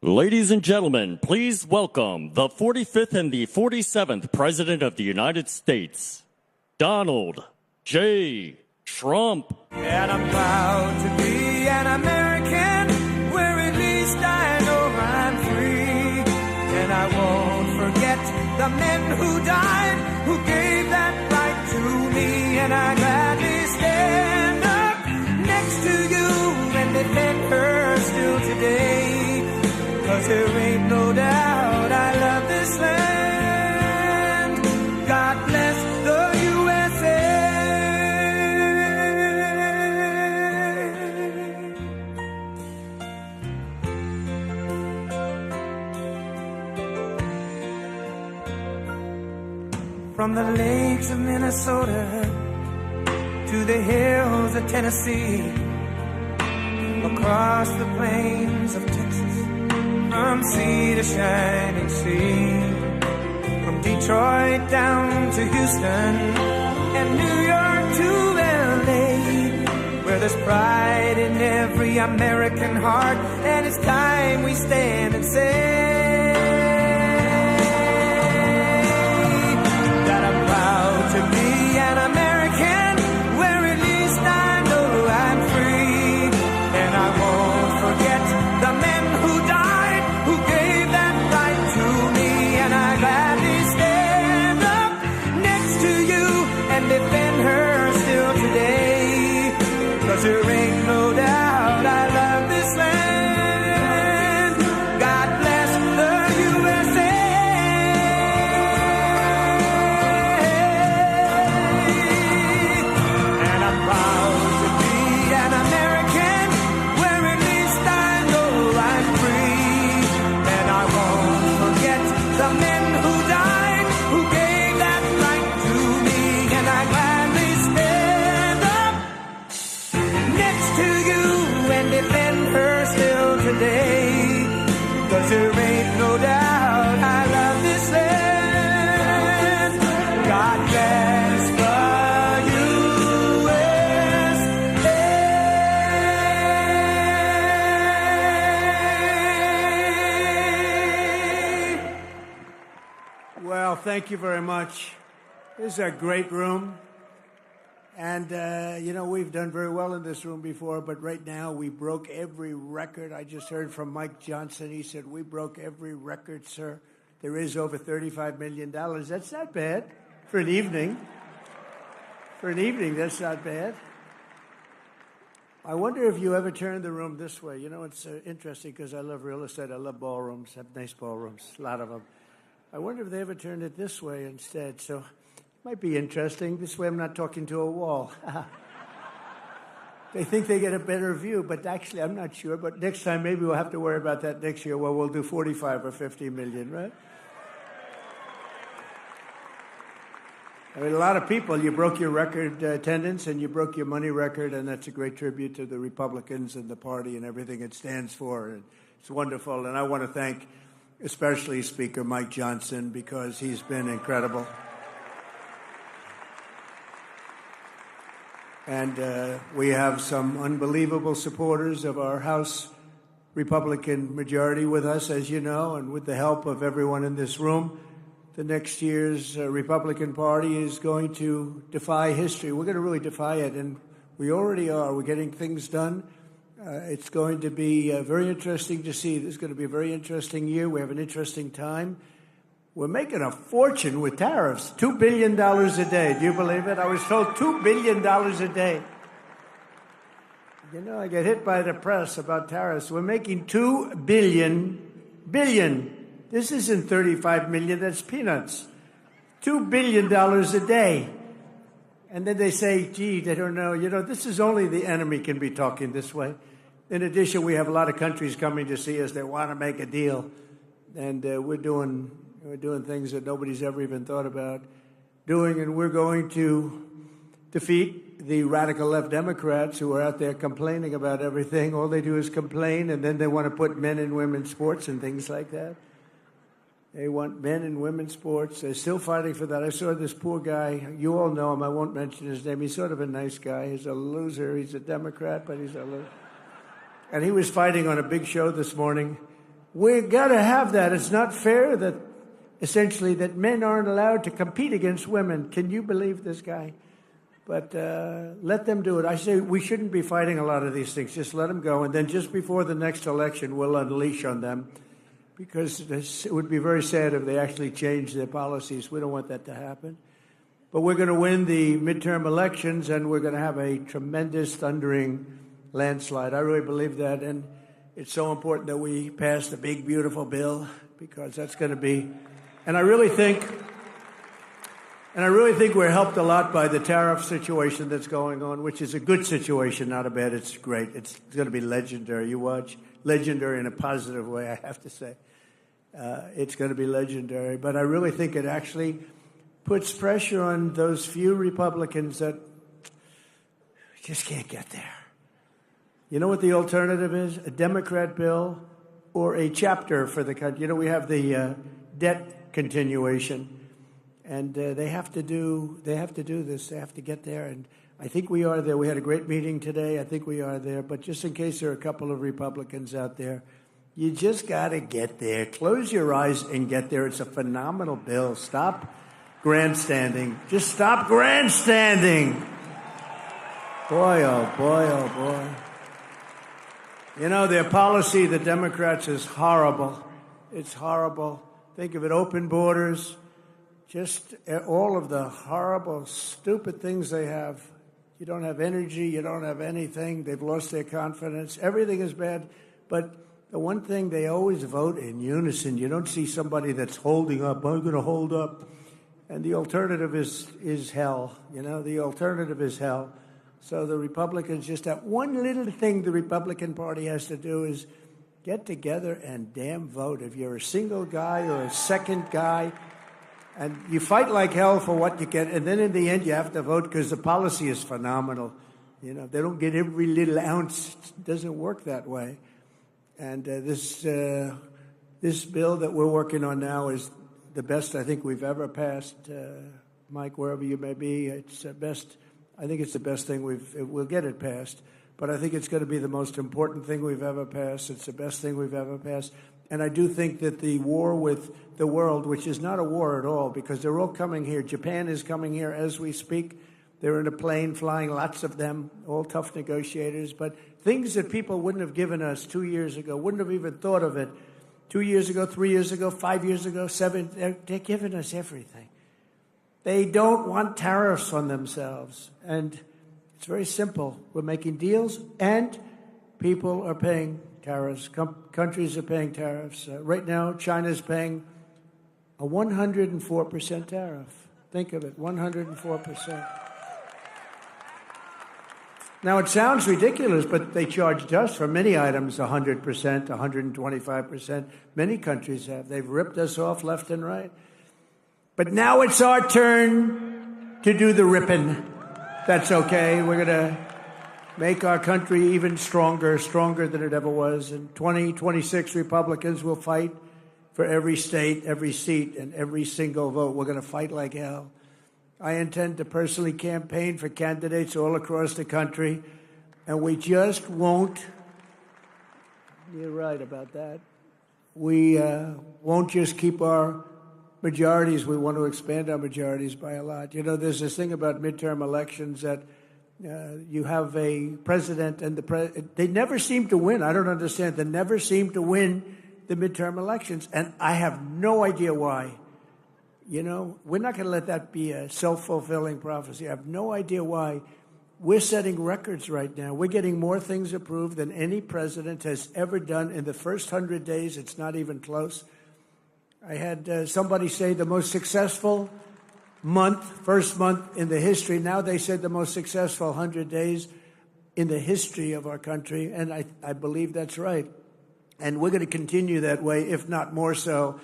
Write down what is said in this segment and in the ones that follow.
Ladies and gentlemen, please welcome the 45th and the 47th President of the United States, Donald J. Trump. And I'm proud to be an American, where at least I know I'm free. And I won't forget the men who died, who gave that right to me. And I gladly stand up next to you and defend her still today. 'Cause there ain't no doubt I love this land. God bless the USA. From the lakes of Minnesota to the hills of Tennessee, across the plains of Texas, from sea to shining sea, from Detroit down to Houston and New York to LA, where there's pride in every American heart, and it's time we stand and say that I'm proud to be an American, where at least I know I'm free, and I won't forget the men who died, who gave that right to me. And I gladly stand up next to you and defend her still today. 'Cause there ain't no doubt I love this land. God bless the USA. And I'm proud to be an American, where at least I know I'm free. And I won't forget the men who died, who gave that right to me. And I gladly stand up next to you and defend her still today. 'Cause there ain't no doubt I love this land. God bless the USA. Well, thank you very much. This is a great room. And, we've done very well in this room before, but right now we broke every record. I just heard from Mike Johnson. He said, we broke every record, sir. There is over $35 million. That's not bad for an evening. For an evening, that's not bad. I wonder if you ever turn the room this way. It's interesting because I love real estate. I love ballrooms. I have nice ballrooms, a lot of them. I wonder if they ever turned it this way instead. So it might be interesting. This way I'm not talking to a wall. They think they get a better view, but actually I'm not sure. But next time, maybe we'll have to worry about that next year. Well, we'll do 45 or 50 million, right? I mean, a lot of people, you broke your record attendance and you broke your money record, and that's a great tribute to the Republicans and the party and everything it stands for. And it's wonderful. And I want to thank especially Speaker Mike Johnson, because he's been incredible. And we have some unbelievable supporters of our House Republican majority with us, as you know, and with the help of everyone in this room. The next year's Republican Party is going to defy history. We're going to really defy it, and we already are. We're getting things done. It's going to be very interesting to see. This is going to be a very interesting year. We have an interesting time. We're making a fortune with tariffs, $2 billion a day. Do you believe it? I was told $2 billion a day. I get hit by the press about tariffs. We're making $2 billion. This isn't 35 million, that's peanuts. $2 billion a day. And then they say, gee, they don't know. This is only the enemy can be talking this way. In addition, we have a lot of countries coming to see us that want to make a deal. And we're doing things that nobody's ever even thought about doing. And we're going to defeat the radical left Democrats who are out there complaining about everything. All they do is complain, and then they want to put men and women's sports and things like that. They want men and women's sports. They're still fighting for that. I saw this poor guy. You all know him. I won't mention his name. He's sort of a nice guy. He's a loser. He's a Democrat, but he's a loser. And he was fighting on a big show this morning We've got to have that. It's not fair that, essentially, that men aren't allowed to compete against women. Can you believe this guy? But let them do it. I say we shouldn't be fighting a lot of these things. Just let them go. And then just before the next election, we'll unleash on them, because it would be very sad if they actually changed their policies. We don't want that to happen. But we're going to win the midterm elections, and we're going to have a tremendous, thundering landslide. I really believe that. And it's so important that we pass the big, beautiful bill, because that's going to be... And I really think we're helped a lot by the tariff situation that's going on, which is a good situation, not a bad. It's great. It's going to be legendary. You watch. Legendary in a positive way, I have to say. It's going to be legendary. But I really think it actually puts pressure on those few Republicans that just can't get there. You know what the alternative is? A Democrat bill or a chapter for the country. You know, we have the debt continuation. And they have to do this. They have to get there. And I think we are there. We had a great meeting today. I think we are there. But just in case there are a couple of Republicans out there, you just got to get there. Close your eyes and get there. It's a phenomenal bill. Stop grandstanding. Just stop grandstanding. Boy, oh boy, oh boy. You know, their policy, the Democrats, is horrible. It's horrible. Think of it, open borders. Just all of the horrible, stupid things they have. You don't have energy. You don't have anything. They've lost their confidence. Everything is bad. But the one thing, they always vote in unison. You don't see somebody that's holding up. I'm going to hold up. And the alternative is hell. You know, the alternative is hell. So the Republicans, just that one little thing the Republican Party has to do is get together and damn vote. If you're a single guy or a second guy, and you fight like hell for what you get, and then in the end you have to vote because the policy is phenomenal. You know, they don't get every little ounce. It doesn't work that way. And this bill that we're working on now is the best I think we've ever passed. Mike, wherever you may be, it's the best. I think it's the best thing we'll get it passed. But I think it's going to be the most important thing we've ever passed. It's the best thing we've ever passed. And I do think that the war with the world, which is not a war at all, because they're all coming here. Japan is coming here as we speak. They're in a plane flying, lots of them, all tough negotiators. But things that people wouldn't have given us 2 years ago, wouldn't have even thought of it 2 years ago, 3 years ago, 5 years ago, 7, they're giving us everything. They don't want tariffs on themselves. And it's very simple. We're making deals, and people are paying tariffs. Countries are paying tariffs. Right now, China's paying a 104% tariff. Think of it, 104%. Now, it sounds ridiculous, but they charged us for many items 100%, 125%. Many countries have. They've ripped us off left and right. But now it's our turn to do the ripping. That's okay. We're going to make our country even stronger, stronger than it ever was. And 26 Republicans will fight for every state, every seat, and every single vote. We're going to fight like hell. I intend to personally campaign for candidates all across the country, and we just won't. You're right about that. We won't just keep our majorities. We want to expand our majorities by a lot. You know, there's this thing about midterm elections that you have a president, and they never seem to win. I don't understand. They never seem to win the midterm elections, and I have no idea why. You know, we're not going to let that be a self-fulfilling prophecy. I have no idea why. We're setting records right now. We're getting more things approved than any president has ever done in the first 100 days. It's not even close. I had somebody say the most successful first month in the history. Now they said the most successful 100 days in the history of our country, and I believe that's right. And we're going to continue that way, if not more so.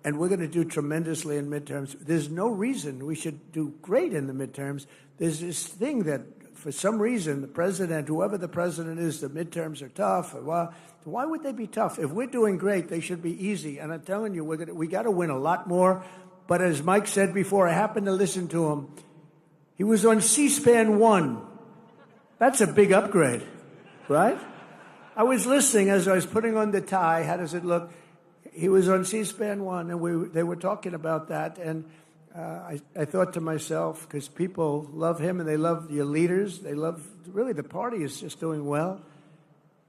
And we're going to do tremendously in midterms. There's no reason we should do great in the midterms. There's this thing that, for some reason, the president, whoever the president is, the midterms are tough. Why would they be tough? If we're doing great, they should be easy. And I'm telling you, we got to win a lot more. But as Mike said before, I happened to listen to him. He was on C-SPAN 1. That's a big upgrade, right? I was listening as I was putting on the tie. How does it look? he was on C-SPAN 1, and they were talking about that, and I thought to myself, because people love him and they love your leaders, they love, really, the party is just doing well.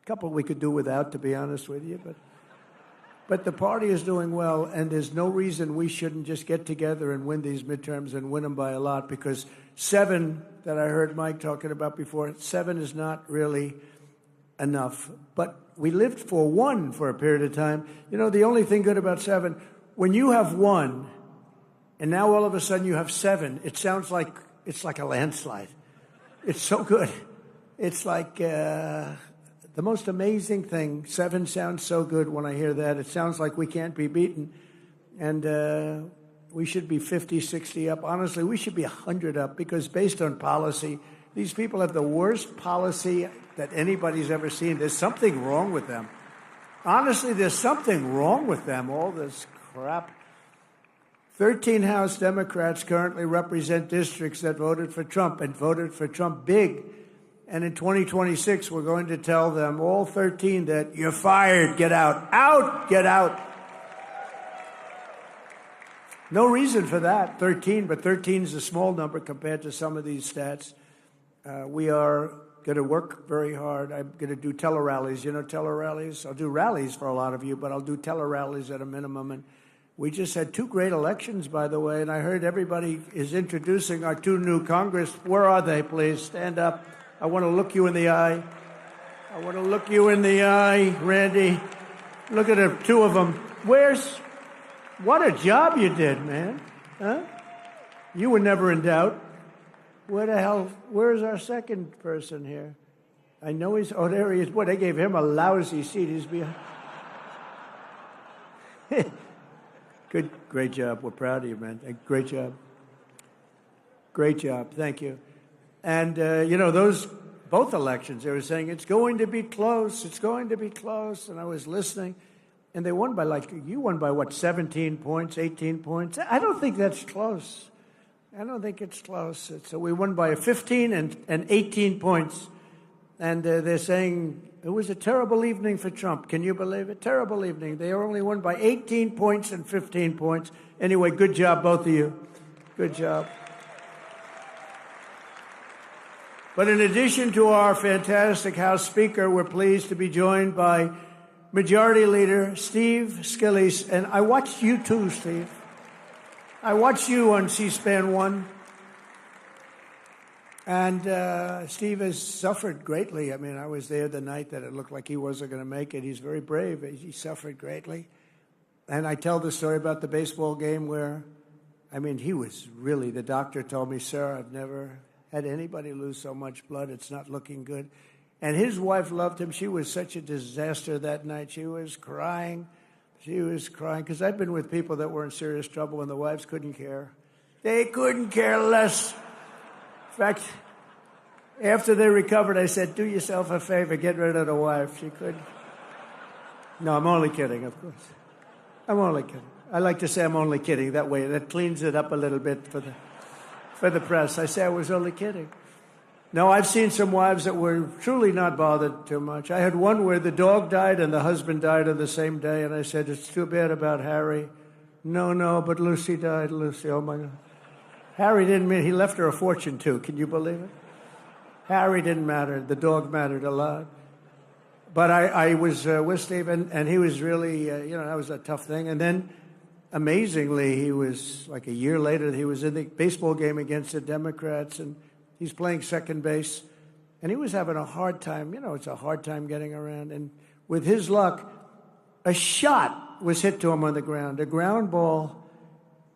A couple we could do without, to be honest with you, but the party is doing well, and there's no reason we shouldn't just get together and win these midterms and win them by a lot, because 7, that I heard Mike talking about before, 7 is not really enough. But we lived for 1 for a period of time. You know, the only thing good about 7, when you have 1, and now all of a sudden you have 7, it sounds like it's like a landslide. It's so good. It's like the most amazing thing. 7 sounds so good when I hear that. It sounds like we can't be beaten. And we should be 50, 60 up. Honestly, we should be 100 up, because based on policy, these people have the worst policy that anybody's ever seen. There's something wrong with them. Honestly, there's something wrong with them, all this crap. 13 House Democrats currently represent districts that voted for Trump, and voted for Trump big. And in 2026, we're going to tell them, all 13, that you're fired, get out. Out, get out. No reason for that, 13, but 13 is a small number compared to some of these stats. We are going to work very hard. I'm going to do tele-rallies. You know tele-rallies? I'll do rallies for a lot of you, but I'll do tele-rallies at a minimum. And we just had 2 great elections, by the way, and I heard everybody is introducing our 2 new Congress. Where are they, please? Stand up. I want to look you in the eye. I want to look you in the eye, Randy. Look at the 2 of them. What a job you did, man. Huh? You were never in doubt. Where's our second person here? I know there he is. Boy, they gave him a lousy seat. He's behind. Great job. We're proud of you, man. Great job. Great job. Thank you. And, both elections, they were saying, it's going to be close. It's going to be close. And I was listening. And they won by, you won by what, 17 points, 18 points? I don't think that's close. I don't think it's close. So we won by 15 and 18 points. And they're saying it was a terrible evening for Trump. Can you believe it? Terrible evening. They only won by 18 points and 15 points. Anyway, good job, both of you. Good job. But in addition to our fantastic House Speaker, we're pleased to be joined by Majority Leader Steve Scalise. And I watched you too, Steve. I watched you on C-SPAN 1. And Steve has suffered greatly. I mean, I was there the night that it looked like he wasn't going to make it. He's very brave. He suffered greatly. And I tell the story about the baseball game where, he was really, the doctor told me, sir, I've never had anybody lose so much blood. It's not looking good. And his wife loved him. She was such a disaster that night. She was crying. She was crying because I've been with people that were in serious trouble and the wives couldn't care. They couldn't care less. In fact, after they recovered, I said, do yourself a favor, get rid of the wife. She couldn't. No, I'm only kidding, of course. I'm only kidding. I like to say I'm only kidding. That way, that cleans it up a little bit for the press. I say I was only kidding. No, I've seen some wives that were truly not bothered too much. I had one where the dog died and the husband died on the same day, and I said, it's too bad about Harry. No, but Lucy died. Lucy, oh my God. Harry didn't mean, he left her a fortune too. Can you believe it? Harry didn't matter. The dog mattered a lot. But I was with Steve, and he was really, that was a tough thing. And then, amazingly, he was, like a year later, he was in the baseball game against the Democrats, and he's playing second base, and he was having a hard time. It's a hard time getting around. And with his luck, a shot was hit to him on the ground, a ground ball,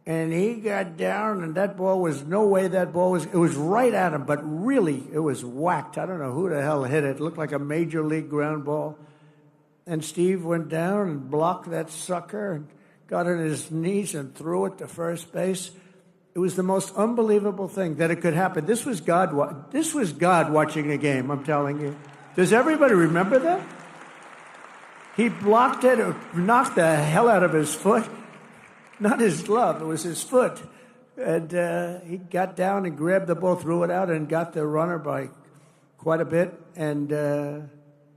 and he got down, and that ball was, no way that ball was, it was right at him, but really, it was whacked. I don't know who the hell hit it. It looked like a major league ground ball. And Steve went down and blocked that sucker and got on his knees and threw it to first base. It was the most unbelievable thing that it could happen. This was God watching a game, I'm telling you. Does everybody remember that? He blocked it, knocked the hell out of his foot. Not his glove, it was his foot. And he got down and grabbed the ball, threw it out, and got the runner by quite a bit. And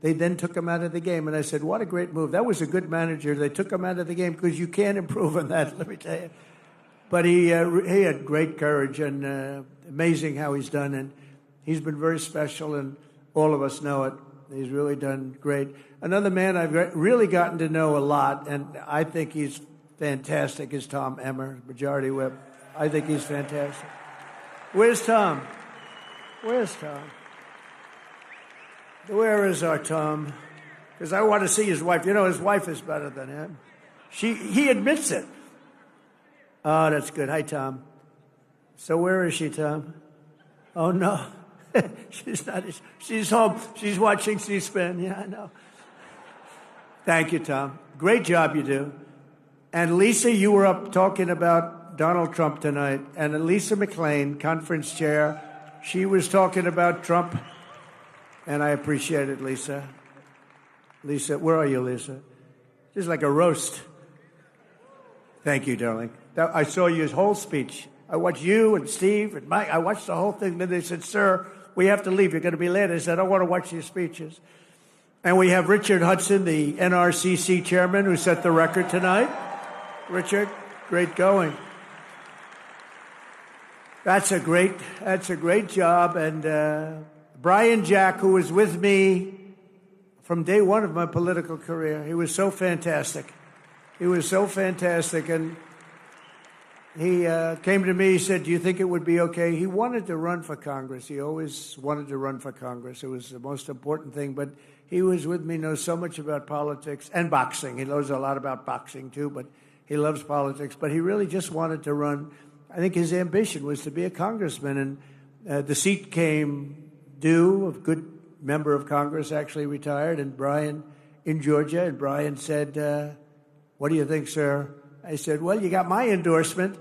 they then took him out of the game. And I said, what a great move. That was a good manager. They took him out of the game because you can't improve on that, let me tell you. But he had great courage, and amazing how he's done. And he's been very special, and all of us know it. He's really done great. Another man I've really gotten to know a lot, and I think he's fantastic, is Tom Emmer, Majority Whip. I think he's fantastic. Where's Tom? Where's Tom? Where is our Tom? Because I want to see his wife. You know, his wife is better than him. He admits it. Oh, that's good. Hi, Tom. So where is she, Tom? Oh, no. She's not. She's home. She's watching C-SPAN. Yeah, I know. Thank you, Tom. Great job you do. And Lisa, you were up talking about Donald Trump tonight. And Lisa McLean, conference chair, she was talking about Trump. And I appreciate it, Lisa. Lisa, where are you, Lisa? This is like a roast. Thank you, darling. I saw your whole speech. I watched you and Steve and Mike. I watched the whole thing. Then they said, sir, we have to leave. You're going to be late. I said, I want to watch your speeches. And we have Richard Hudson, the NRCC chairman, who set the record tonight. Richard, great going. That's a great job. And Brian Jack, who was with me from day one of my political career, he was so fantastic. He was so fantastic. And he came to me, he said, do you think it would be okay? He wanted to run for Congress. He always wanted to run for Congress. It was the most important thing. But he was with me, knows so much about politics and boxing. He knows a lot about boxing, too, but he loves politics. But he really just wanted to run. I think his ambition was to be a congressman. And the seat came due. A good member of Congress actually retired, and Brian in Georgia. And Brian said, what do you think, sir? I said, well, you got my endorsement.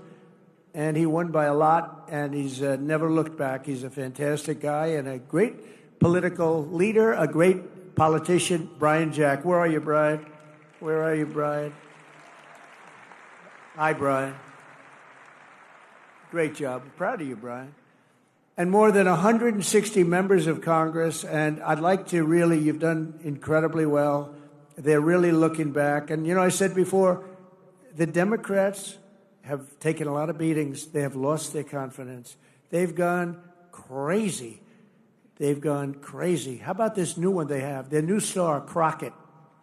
And he won by a lot, and he's never looked back. He's a fantastic guy and a great political leader, a great politician. Brian Jack. Where are you, Brian? Where are you, Brian? Hi, Brian. Great job. Proud of you, Brian. And more than 160 members of Congress, and I'd like to really, you've done incredibly well. They're really looking back. And, you know, I said before, the Democrats have taken a lot of beatings. They have lost their confidence. They've gone crazy. They've gone crazy. How about this new one they have? Their new star, Crockett.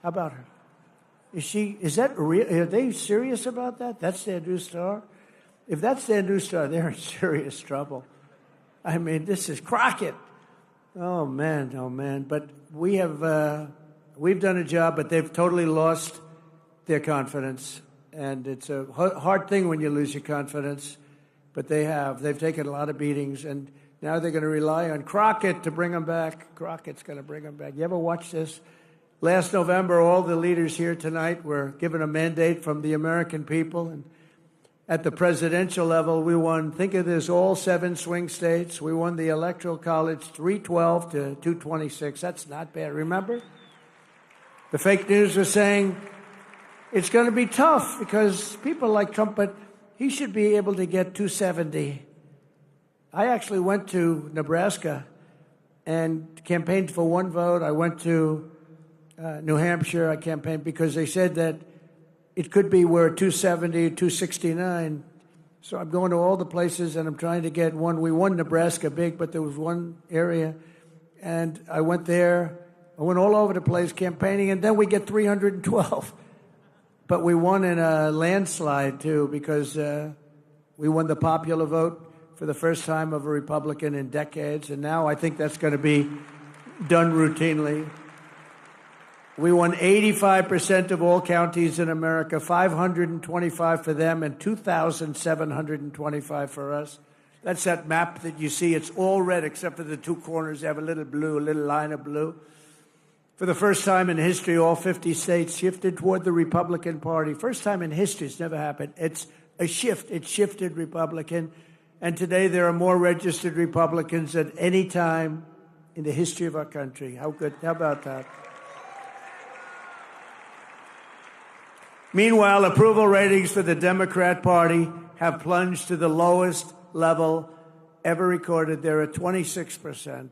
How about her? Is that real? Are they serious about that? That's their new star? If that's their new star, they're in serious trouble. I mean, this is Crockett. Oh, man, oh, man. But we've done a job, but they've totally lost their confidence. And it's a hard thing when you lose your confidence, but they have. They've taken a lot of beatings, and now they're going to rely on Crockett to bring them back. Crockett's going to bring them back. You ever watch this? Last November, all the leaders here tonight were given a mandate from the American people, and at the presidential level, we won, think of this, all 7 swing states. We won the Electoral College 312 to 226. That's not bad. Remember? The fake news was saying it's going to be tough because people like Trump, but he should be able to get 270. I actually went to Nebraska and campaigned for 1 vote. I went to New Hampshire. I campaigned because they said that it could be we're 270, 269. So I'm going to all the places, and I'm trying to get one. We won Nebraska big, but there was one area, and I went there. I went all over the place campaigning, and then we get 312. But we won in a landslide, too, because we won the popular vote for the first time of a Republican in decades, and now I think that's going to be done routinely. We won 85% of all counties in America, 525 for them and 2,725 for us. That's that map that you see. It's all red except for the 2 corners. They have a little blue, a little line of blue. For the first time in history, all 50 states shifted toward the Republican Party. First time in history. It's never happened. It's a shift. It shifted Republican. And today there are more registered Republicans than any time in the history of our country. How good? How about that? Meanwhile, approval ratings for the Democrat Party have plunged to the lowest level ever recorded. They're at 26%.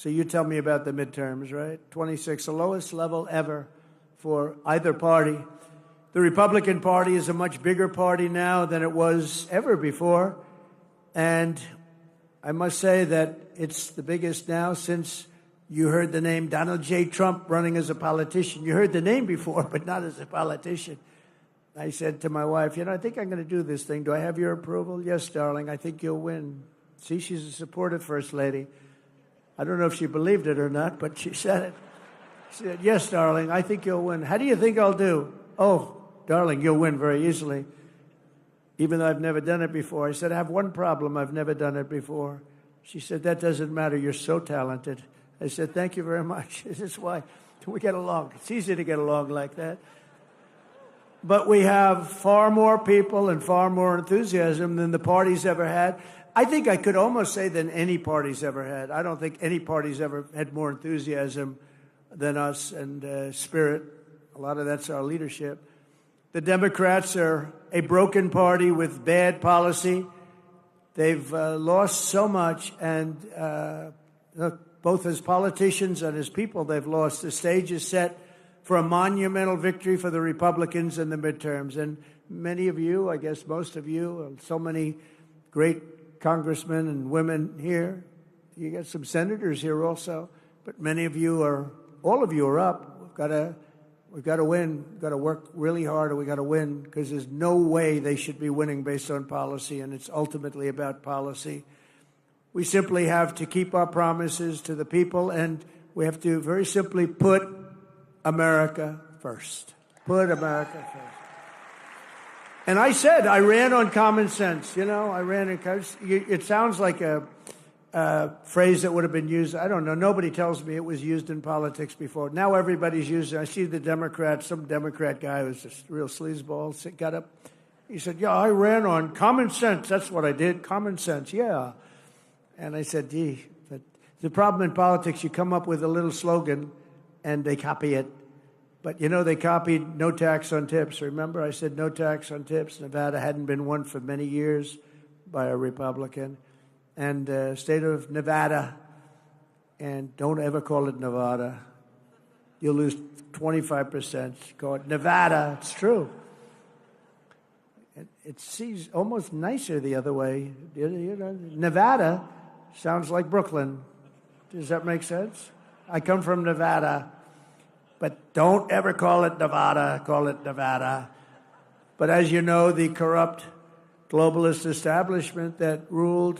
So you tell me about the midterms, right? 26, the lowest level ever for either party. The Republican Party is a much bigger party now than it was ever before. And I must say that it's the biggest now since you heard the name Donald J. Trump running as a politician. You heard the name before, but not as a politician. I said to my wife, I think I'm going to do this thing. Do I have your approval? Yes, darling, I think you'll win. See, she's a supportive First Lady. I don't know if she believed it or not, but she said it. She said, yes, darling, I think you'll win. How do you think I'll do? Oh, darling, you'll win very easily, even though I've never done it before. I said, I have one problem. I've never done it before. She said, that doesn't matter. You're so talented. I said, thank you very much. This is why we get along. It's easy to get along like that. But we have far more people and far more enthusiasm than the party's ever had. I think I could almost say than any party's ever had. I don't think any party's ever had more enthusiasm than us and spirit. A lot of that's our leadership. The Democrats are a broken party with bad policy. They've lost so much, and both as politicians and as people, they've lost. The stage is set for a monumental victory for the Republicans in the midterms. And many of you, I guess most of you, so many great congressmen and women here. You got some senators here also, but many of you all of you are up. We've got to win. We've got to work really hard, and we got to win, because there's no way they should be winning based on policy, and it's ultimately about policy. We simply have to keep our promises to the people, and we have to very simply put America first. Put America first. And I said, I ran on common sense. I ran in. It sounds like a phrase that would have been used. I don't know. Nobody tells me it was used in politics before. Now everybody's using it. I see the Democrats, some Democrat guy who's just a real sleazeball, got up. He said, yeah, I ran on common sense. That's what I did. Common sense, yeah. And I said, gee, the problem in politics, you come up with a little slogan and they copy it. But, they copied no tax on tips. Remember, I said no tax on tips. Nevada hadn't been one for many years by a Republican. And state of Nevada, and don't ever call it Nevada. You'll lose 25%. Call it Nevada. It's true. It seems almost nicer the other way. Nevada sounds like Brooklyn. Does that make sense? I come from Nevada. But don't ever call it Nevada. Call it Nevada. But as you know, the corrupt globalist establishment that ruled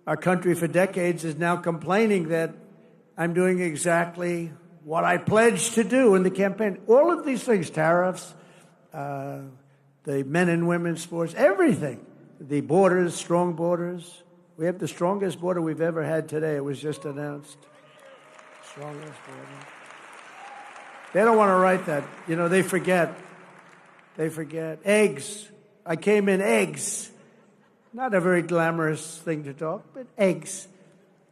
our country for decades is now complaining that I'm doing exactly what I pledged to do in the campaign. All of these things, tariffs, the men and women's sports, everything. The borders, strong borders. We have the strongest border we've ever had today. It was just announced. Strongest border. They don't want to write that. They forget. They forget. Eggs. I came in eggs. Not a very glamorous thing to talk, but eggs.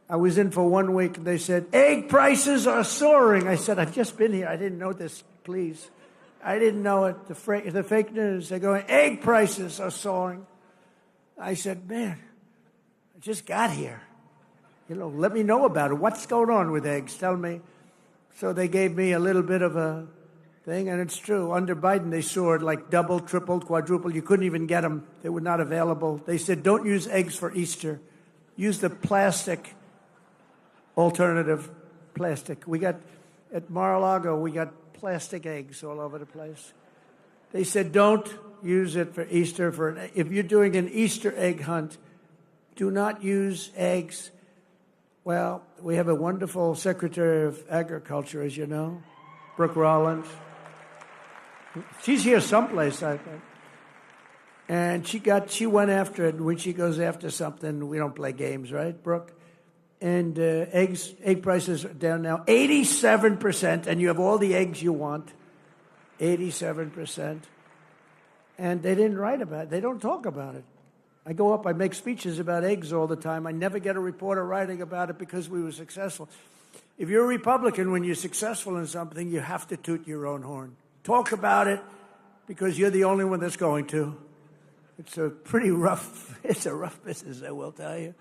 I was in for 1 week, and they said, egg prices are soaring. I said, I've just been here. I didn't know this, please. I didn't know it. The fake news, they're going, egg prices are soaring. I said, man, I just got here. Let me know about it. What's going on with eggs? Tell me. So they gave me a little bit of a thing, and it's true. Under Biden, they soared like double, tripled, quadrupled. You couldn't even get them. They were not available. They said, don't use eggs for Easter. Use the plastic alternative plastic. We got, at Mar-a-Lago, we got plastic eggs all over the place. They said, don't use it for Easter. If you're doing an Easter egg hunt, do not use eggs. Well, we have a wonderful Secretary of Agriculture, as you know, Brooke Rollins. She's here someplace, I think. And she went after it. When she goes after something, we don't play games, right, Brooke? And egg prices are down now 87%, and you have all the eggs you want, 87%. And they didn't write about it. They don't talk about it. I go up, I make speeches about eggs all the time. I never get a reporter writing about it because we were successful. If you're a Republican, when you're successful in something, you have to toot your own horn. Talk about it because you're the only one that's going to. It's a rough business, I will tell you.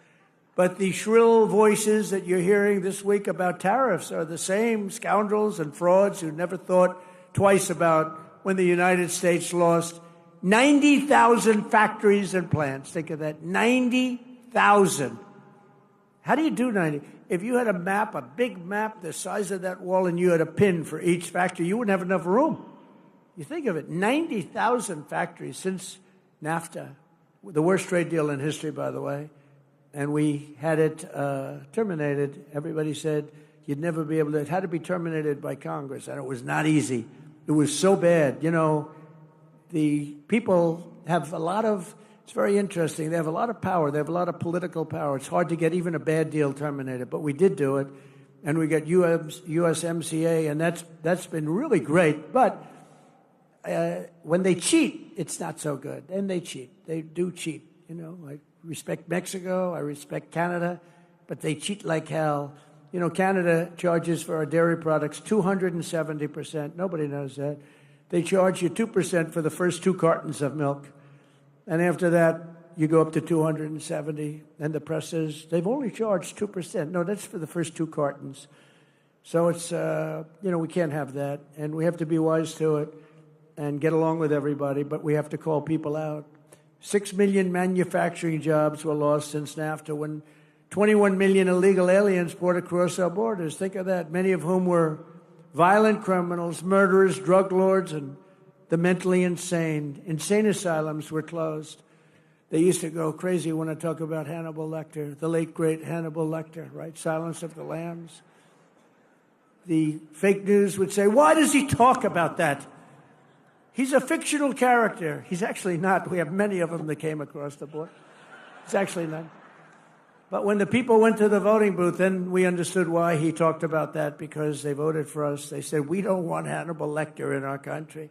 But the shrill voices that you're hearing this week about tariffs are the same scoundrels and frauds who never thought twice about when the United States lost 90,000 factories and plants. Think of that, 90,000. How do you do 90? If you had a map, a big map the size of that wall, and you had a pin for each factory, you wouldn't have enough room. You think of it, 90,000 factories since NAFTA, the worst trade deal in history, by the way, and we had it terminated. Everybody said you'd never be able to, it had to be terminated by Congress, and it was not easy. It was so bad. You know, the people have a lot of, it's very interesting, they have a lot of power, they have a lot of political power. It's hard to get even a bad deal terminated, but we did do it, and we got USMCA, and that's been really great. But when they cheat, it's not so good. And they cheat. They do cheat. You know, I respect Mexico, I respect Canada, but they cheat like hell. You know, Canada charges for our dairy products 270%. Nobody knows that. They charge you 2% for the first 2 cartons of milk. And after that, you go up to 270. And the press says, they've only charged 2%. No, that's for the first 2 cartons. So it's, you know, we can't have that. And we have to be wise to it and get along with everybody, but we have to call people out. 6 million manufacturing jobs were lost since NAFTA when 21 million illegal aliens poured across our borders. Think of that, many of whom were violent criminals, murderers, drug lords, and the mentally insane. Insane asylums were closed. They used to go crazy when I talk about Hannibal Lecter, the late, great Hannibal Lecter, right? Silence of the Lambs. The fake news would say, why does he talk about that? He's a fictional character. He's actually not. We have many of them that came across the board. He's actually not. But when the people went to the voting booth, then we understood why he talked about that, because they voted for us. They said, we don't want Hannibal Lecter in our country.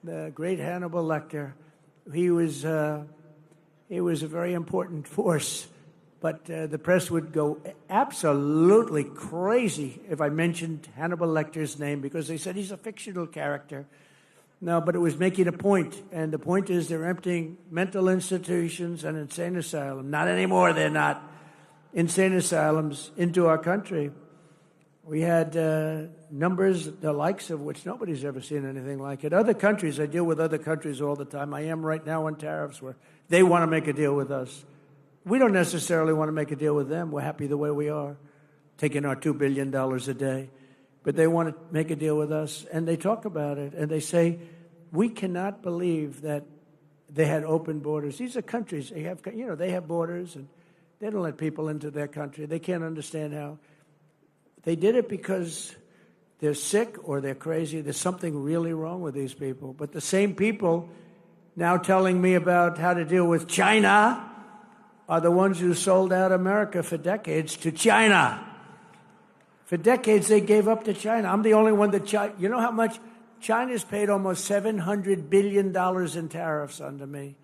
The great Hannibal Lecter, he was a very important force. But the press would go absolutely crazy if I mentioned Hannibal Lecter's name, because they said he's a fictional character. No, but it was making a point, and the point is they're emptying mental institutions and insane asylums. Not anymore, they're not. Insane asylums into our country. We had numbers, the likes of which nobody's ever seen anything like it. Other countries, I deal with other countries all the time. I am right now on tariffs where they want to make a deal with us. We don't necessarily want to make a deal with them. We're happy the way we are, taking our $2 billion a day. But they want to make a deal with us, and they talk about it, and they say, we cannot believe that they had open borders. These are countries, they have, you know, they have borders, and they don't let people into their country. They can't understand how. They did it because they're sick or they're crazy. There's something really wrong with these people. But the same people now telling me about how to deal with China are the ones who sold out America for decades to China. For decades, they gave up to China. I'm the only one that you know how much? China's paid almost $700 billion in tariffs under me.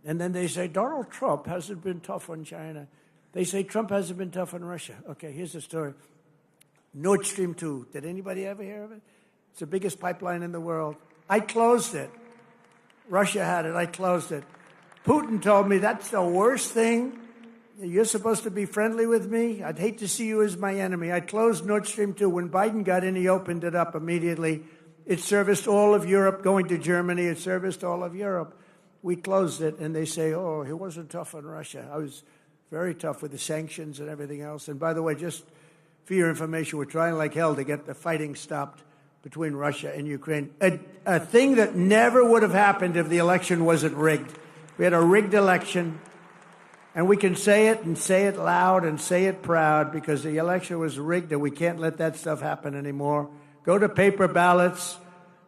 And then they say, Donald Trump hasn't been tough on China. They say Trump hasn't been tough on Russia. Okay, here's the story. Nord Stream 2. Did anybody ever hear of it? It's the biggest pipeline in the world. I closed it. Russia had it. I closed it. Putin told me that's the worst thing. You're supposed to be friendly with me. I'd hate to see you as my enemy. I closed Nord Stream 2. When Biden got in, he opened it up immediately. It serviced all of Europe, going to Germany. It serviced all of Europe. We closed it, and they say, oh, he wasn't tough on Russia. I was very tough with the sanctions and everything else. And by the way, just for your information, we're trying like hell to get the fighting stopped between Russia and Ukraine. A thing that never would have happened if the election wasn't rigged. We had a rigged election. And we can say it and say it loud and say it proud because the election was rigged and we can't let that stuff happen anymore. Go to paper ballots,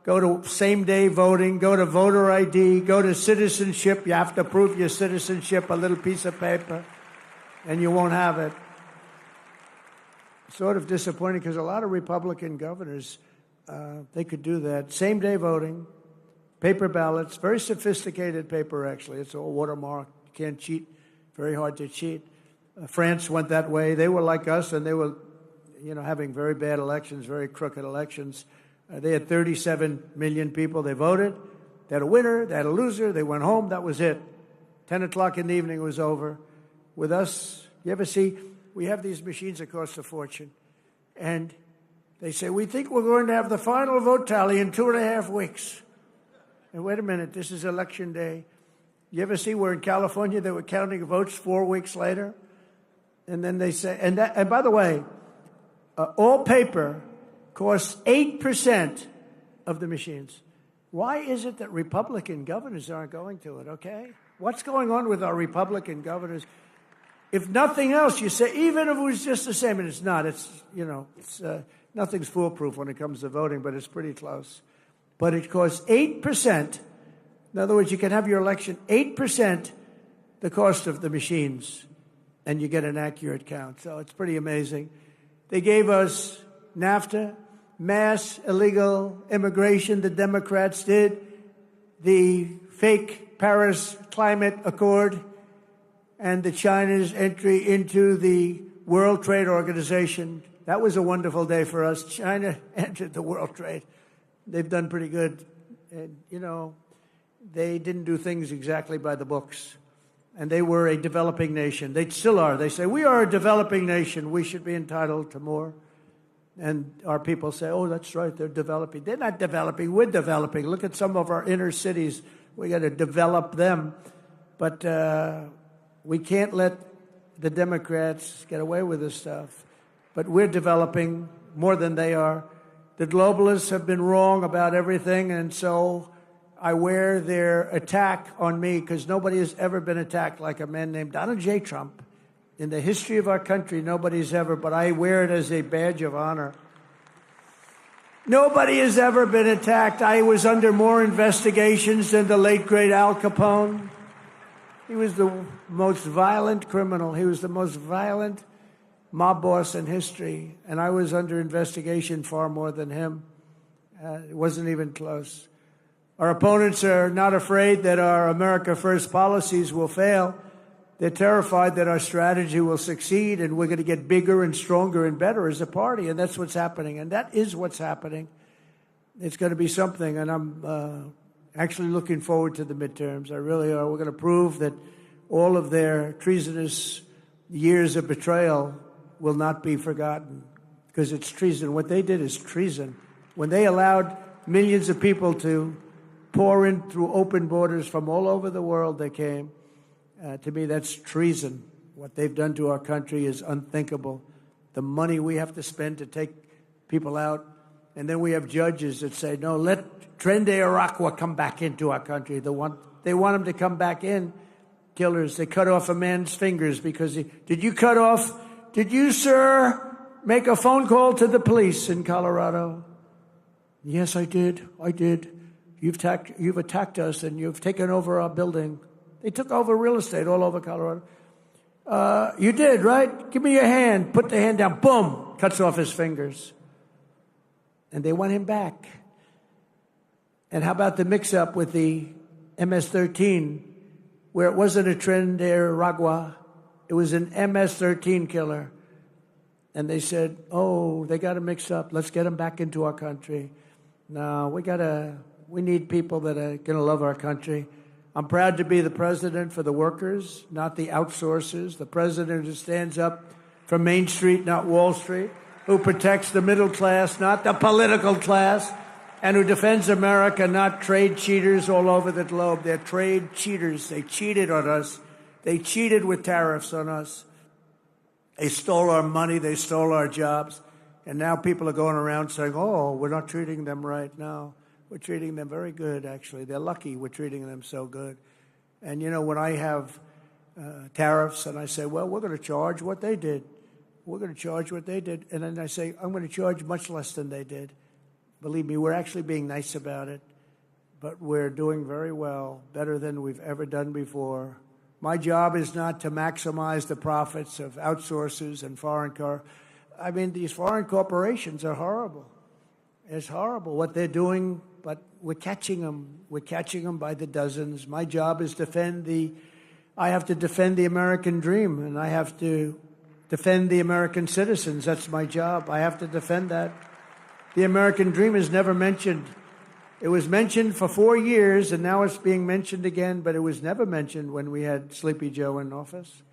go to same-day voting, go to voter ID, go to citizenship. You have to prove your citizenship, a little piece of paper, and you won't have it. Sort of disappointing because a lot of Republican governors, they could do that. Same-day voting, paper ballots, very sophisticated paper, actually. It's all watermarked. You can't cheat. Very hard to cheat. France went that way. They were like us, and they were, you know, having very bad elections, very crooked elections. They had 37 million people. They voted. They had a winner. They had a loser. They went home. That was it. 10 o'clock in the evening was over. With us, You ever see, we have these machines that cost a fortune, and they say, we think we're going to have the final vote tally in 2.5 weeks. And wait a minute, this is election day. You ever see where in California they were counting votes 4 weeks later? And then they say, and by the way, all paper costs 8% of the machines. Why is it that Republican governors aren't going to it, okay? What's going on with our Republican governors? If nothing else, you say, even if it was just the same, and it's not, nothing's foolproof when it comes to voting, but it's pretty close. But it costs 8%. In other words, you can have your election 8% the cost of the machines, and you get an accurate count. So it's pretty amazing. They gave us NAFTA, mass illegal immigration, the Democrats did, the fake Paris Climate Accord, and the China's entry into the World Trade Organization. That was a wonderful day for us. China entered the World Trade. They've done pretty good. And, they didn't do things exactly by the books. And they were a developing nation. They still are. They say, we are a developing nation. We should be entitled to more. And our people say, oh, that's right, they're developing. They're not developing, we're developing. Look at some of our inner cities. We got to develop them. But we can't let the Democrats get away with this stuff. But we're developing more than they are. The globalists have been wrong about everything, and so I wear their attack on me because nobody has ever been attacked like a man named Donald J. Trump. In the history of our country, nobody's ever, but I wear it as a badge of honor. Nobody has ever been attacked. I was under more investigations than the late, great Al Capone. He was the most violent criminal. He was the most violent mob boss in history, and I was under investigation far more than him. It wasn't even close. Our opponents are not afraid that our America First policies will fail. They're terrified that our strategy will succeed and we're going to get bigger and stronger and better as a party, and that's what's happening, and that is what's happening. It's going to be something, and I'm actually looking forward to the midterms. I really are. We're going to prove that all of their treasonous years of betrayal will not be forgotten, because it's treason. What they did is treason. When they allowed millions of people to pour in through open borders from all over the world, they came. To me, that's treason. What they've done to our country is unthinkable. The money we have to spend to take people out, and then we have judges that say, no, let Tren de Aragua come back into our country. They want him to come back in. Killers, they cut off a man's fingers because did you, sir, make a phone call to the police in Colorado? Yes, I did. You've attacked us and you've taken over our building. They took over real estate all over Colorado. You did, right? Give me your hand. Put the hand down. Boom. Cuts off his fingers. And they want him back. And how about the mix-up with the MS-13, where it wasn't a Tren de Aragua, it was an MS-13 killer. And they said, oh, they got to mix up. Let's get them back into our country. No, we need people that are going to love our country. I'm proud to be the president for the workers, not the outsourcers. The president who stands up for Main Street, not Wall Street, who protects the middle class, not the political class, and who defends America, not trade cheaters all over the globe. They're trade cheaters. They cheated on us. They cheated with tariffs on us. They stole our money. They stole our jobs. And now people are going around saying, oh, we're not treating them right now. We're treating them very good, actually. They're lucky we're treating them so good. And, when I have tariffs and I say, well, we're going to charge what they did. We're going to charge what they did. And then I say, I'm going to charge much less than they did. Believe me, we're actually being nice about it. But we're doing very well, better than we've ever done before. My job is not to maximize the profits of outsourcers and these foreign corporations are horrible. It's horrible what they're doing, but we're catching them. We're catching them by the dozens. My job is I have to defend the American dream, and I have to defend the American citizens. That's my job. I have to defend that. The American dream is never mentioned. It was mentioned for 4 years, and now it's being mentioned again, but it was never mentioned when we had Sleepy Joe in office.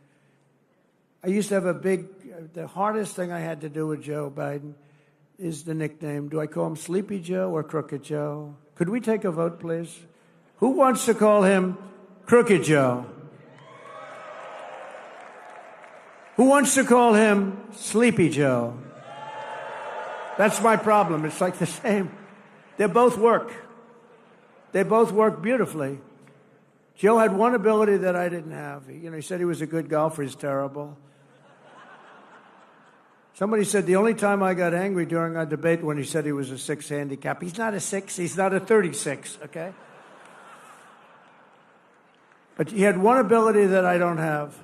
I used to have the hardest thing I had to do with Joe Biden is the nickname. Do I call him Sleepy Joe or Crooked Joe? Could we take a vote, please? Who wants to call him Crooked Joe? Who wants to call him Sleepy Joe? That's my problem. It's like the same. They both work. They both work beautifully. Joe had one ability that I didn't have. He said he was a good golfer. He's terrible. Somebody said the only time I got angry during our debate when he said he was a 6 handicap. He's not a 6. He's not a 36, okay? But he had one ability that I don't have.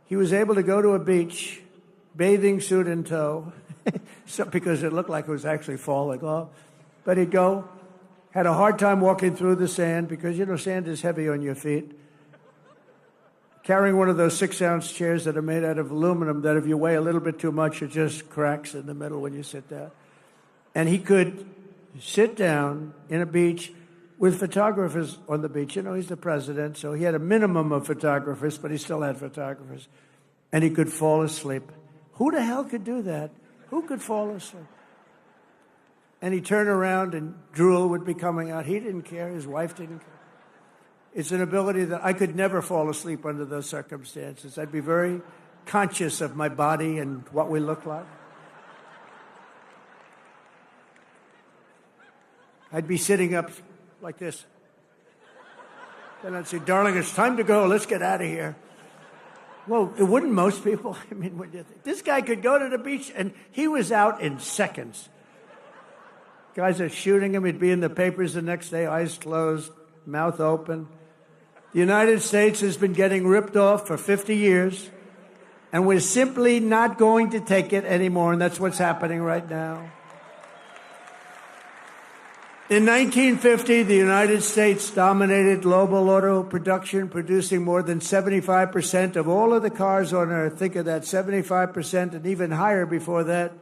He was able to go to a beach, bathing suit in tow, because it looked like it was actually falling off. But he'd go, had a hard time walking through the sand because, sand is heavy on your feet. Carrying one of those 6-ounce chairs that are made out of aluminum that if you weigh a little bit too much, it just cracks in the middle when you sit down. And he could sit down in a beach with photographers on the beach. He's the president, so he had a minimum of photographers, but he still had photographers. And he could fall asleep. Who the hell could do that? Who could fall asleep? And he'd turn around and drool would be coming out. He didn't care. His wife didn't care. It's an ability that I could never fall asleep under those circumstances. I'd be very conscious of my body and what we look like. I'd be sitting up like this. Then I'd say, darling, it's time to go. Let's get out of here. Well, it wouldn't most people. I mean, what do you think? This guy could go to the beach, and he was out in seconds. Guys are shooting him. He'd be in the papers the next day, eyes closed, mouth open. The United States has been getting ripped off for 50 years, and we're simply not going to take it anymore, and that's what's happening right now. In 1950, the United States dominated global auto production, producing more than 75% of all of the cars on Earth. Think of that, 75% and even higher before that.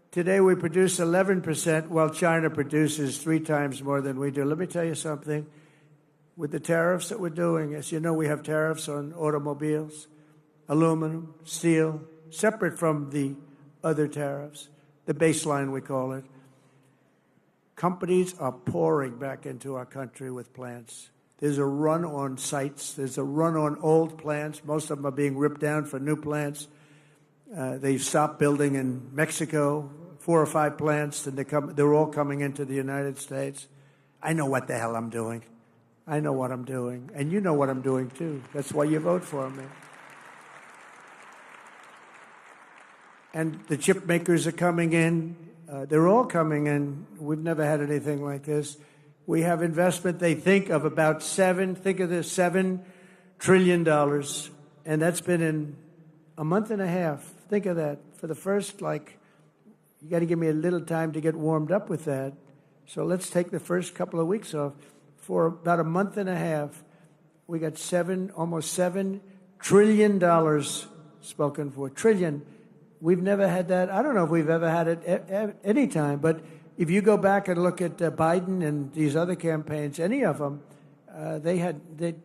Today, we produce 11%, while China produces 3 times more than we do. Let me tell you something. With the tariffs that we're doing, as you know, we have tariffs on automobiles, aluminum, steel, separate from the other tariffs, the baseline we call it. Companies are pouring back into our country with plants. There's a run on sites. There's a run on old plants. Most of them are being ripped down for new plants. They've stopped building in Mexico, 4 or 5 plants, and they're all coming into the United States. I know what the hell I'm doing. I know what I'm doing, and you know what I'm doing, too. That's why you vote for me. And the chip makers are coming in. They're all coming in. We've never had anything like this. We have investment, they think, of about $7 trillion. And that's been in a month and a half. Think of that. For the first, you got to give me a little time to get warmed up with that. So let's take the first couple of weeks off. For about a month and a half, we got almost $7 trillion spoken for. Trillion. We've never had that. I don't know if we've ever had it at any time. But if you go back and look at Biden and these other campaigns, any of them, they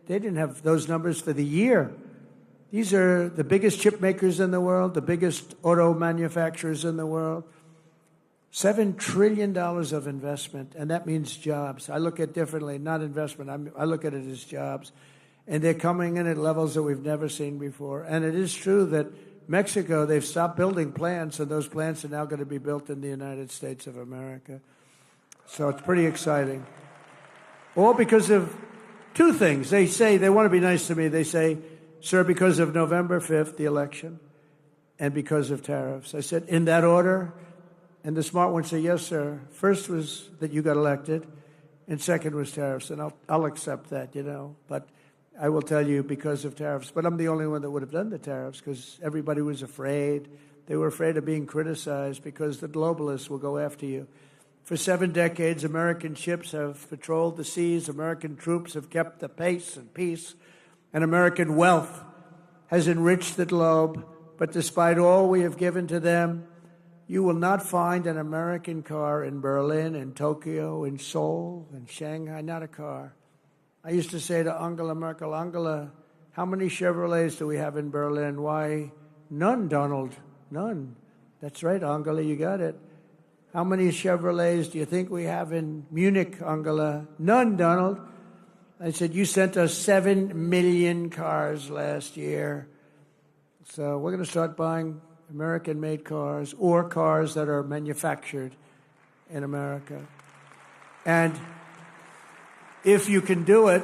didn't have those numbers for the year. These are the biggest chip makers in the world, the biggest auto manufacturers in the world. $7 trillion of investment, and that means jobs. I look at it differently, not investment. I look at it as jobs. And they're coming in at levels that we've never seen before. And it is true that Mexico, they've stopped building plants, and those plants are now going to be built in the United States of America. So it's pretty exciting. All because of 2 things. They say, they want to be nice to me. They say, sir, because of November 5th, the election, and because of tariffs. I said, in that order? And the smart one said, yes, sir. First was that you got elected, and second was tariffs. And I'll accept that, But I will tell you because of tariffs. But I'm the only one that would have done the tariffs because everybody was afraid. They were afraid of being criticized because the globalists will go after you. For 7 decades, American ships have patrolled the seas. American troops have kept the pace and peace. And American wealth has enriched the globe. But despite all we have given to them, you will not find an American car in Berlin, in Tokyo, in Seoul, in Shanghai, not a car. I used to say to Angela Merkel, Angela, how many Chevrolets do we have in Berlin? Why None, Donald. None. That's right, Angela, you got it. How many Chevrolets do you think we have in Munich, Angela? None, Donald. I said, you sent us 7 million cars last year. So we're going to start buying American-made cars or cars that are manufactured in America. And if you can do it,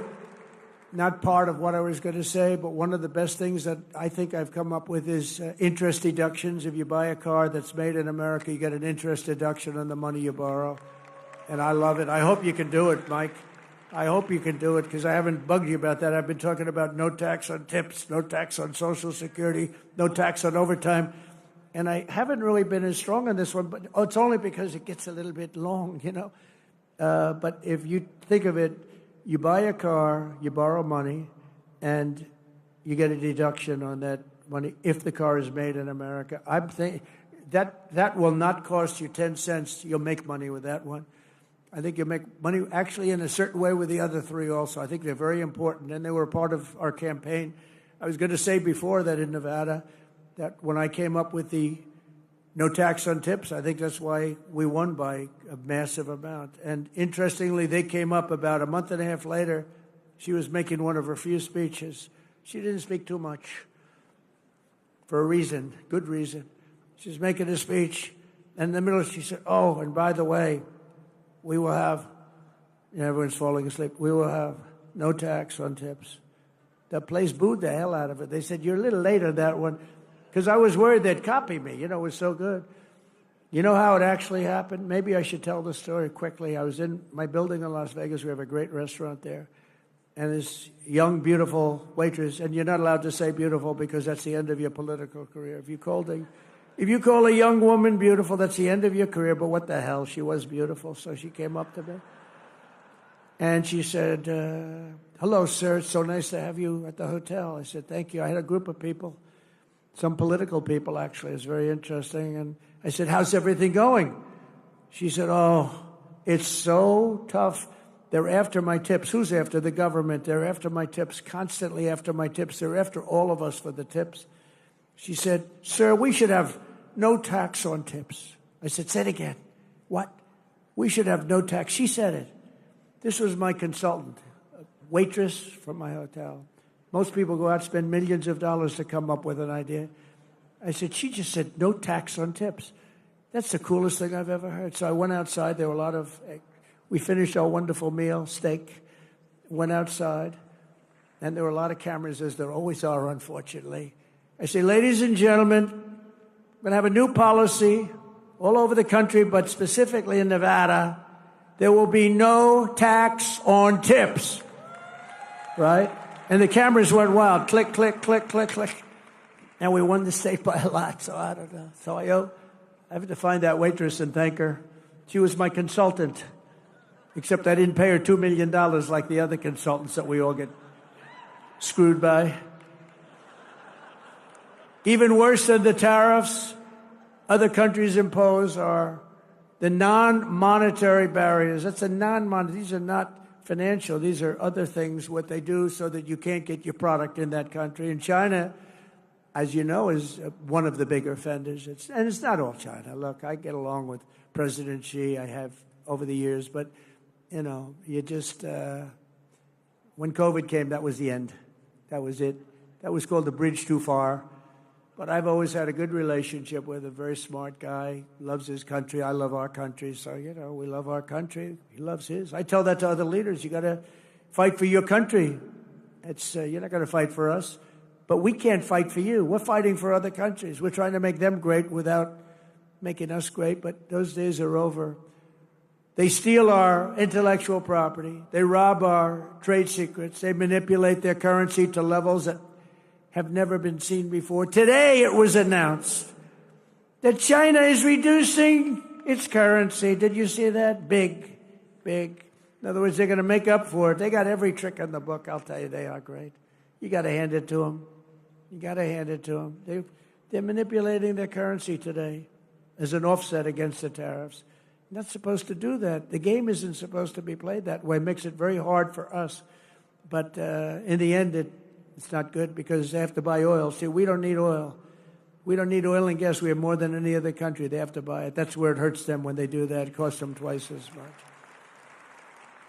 not part of what I was going to say, but one of the best things that I think I've come up with is interest deductions. If you buy a car that's made in America, you get an interest deduction on the money you borrow. And I love it. I hope you can do it, Mike. I hope you can do it, because I haven't bugged you about that. I've been talking about no tax on tips, no tax on Social Security, no tax on overtime. And I haven't really been as strong on this one, but it's only because it gets a little bit long, you know. But if you think of it, you buy a car, you borrow money, and you get a deduction on that money if the car is made in America. I'm thinking that will not cost you 10 cents. You'll make money with that one. I think you'll make money actually in a certain way with the other three also. I think they're very important, and they were part of our campaign. I was going to say before that in Nevada, that when I came up with the no tax on tips, I think that's why we won by a massive amount. And interestingly, they came up about a month and a half later. She was making one of her few speeches. She didn't speak too much for a reason, good reason. She was making a speech, and in the middle she said, oh, and by the way, we will have, everyone's falling asleep, we will have no tax on tips. The place booed the hell out of it. They said, you're a little late on that one. Because I was worried they'd copy me. You know, it was so good. You know how it actually happened? Maybe I should tell the story quickly. I was in my building in Las Vegas. We have a great restaurant there. And this young, beautiful waitress, and you're not allowed to say beautiful because that's the end of your political career. If you call a young woman beautiful, that's the end of your career. But what the hell? She was beautiful. So she came up to me. And she said, hello, sir. It's so nice to have you at the hotel. I said, thank you. I had a group of people. Some political people, actually. It's very interesting. And I said, how's everything going? She said, oh, it's so tough. They're after my tips. Who's after? The government. They're after my tips, constantly after my tips. They're after all of us for the tips. She said, sir, we should have no tax on tips. I said, say it again. What? We should have no tax. She said it. This was my consultant, a waitress from my hotel. Most people go out and spend millions of dollars to come up with an idea. I said, she just said, no tax on tips. That's the coolest thing I've ever heard. So I went outside. There were we finished our wonderful meal, steak, went outside, and there were a lot of cameras, as there always are, unfortunately. I say, ladies and gentlemen, we're going to have a new policy all over the country, but specifically in Nevada. There will be no tax on tips, right? And the cameras went wild. Click, click, click, click, click. And we won the state by a lot, so I don't know. So I have to find that waitress and thank her. She was my consultant, except I didn't pay her $2 million like the other consultants that we all get screwed by. Even worse than the tariffs other countries impose are the non-monetary barriers. That's a non-monetary. These are not financial. These are other things, what they do so that you can't get your product in that country. And China, as you know, is one of the big offenders. And it's not all China. Look, I get along with President Xi. I have over the years. But, you know, you just, when COVID came, that was the end. That was it. That was called the bridge too far. But I've always had a good relationship with a very smart guy, loves his country. I love our country. So, you know, we love our country. He loves his. I tell that to other leaders. You got to fight for your country. You're not going to fight for us. But we can't fight for you. We're fighting for other countries. We're trying to make them great without making us great. But those days are over. They steal our intellectual property. They rob our trade secrets. They manipulate their currency to levels that have never been seen before. Today it was announced that China is reducing its currency. Did you see that? Big, big. In other words, they're going to make up for it. They got every trick in the book. I'll tell you, they are great. You got to hand it to them. You got to hand it to them. They're manipulating their currency today as an offset against the tariffs. Not supposed to do that. The game isn't supposed to be played that way. It makes it very hard for us. But in the end, it's not good because they have to buy oil. See, we don't need oil. We don't need oil and gas. We have more than any other country. They have to buy it. That's where it hurts them when they do that. It costs them twice as much.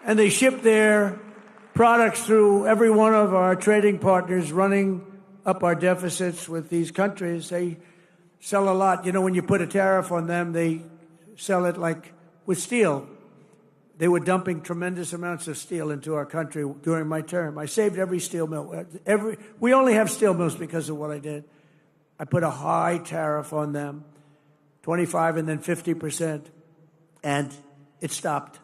And they ship their products through every one of our trading partners, running up our deficits with these countries. They sell a lot. You know, when you put a tariff on them, they sell it like with steel. They were dumping tremendous amounts of steel into our country during my term. I saved every steel mill. We only have steel mills because of what I did. I put a high tariff on them, 25 and then 50%, and it stopped.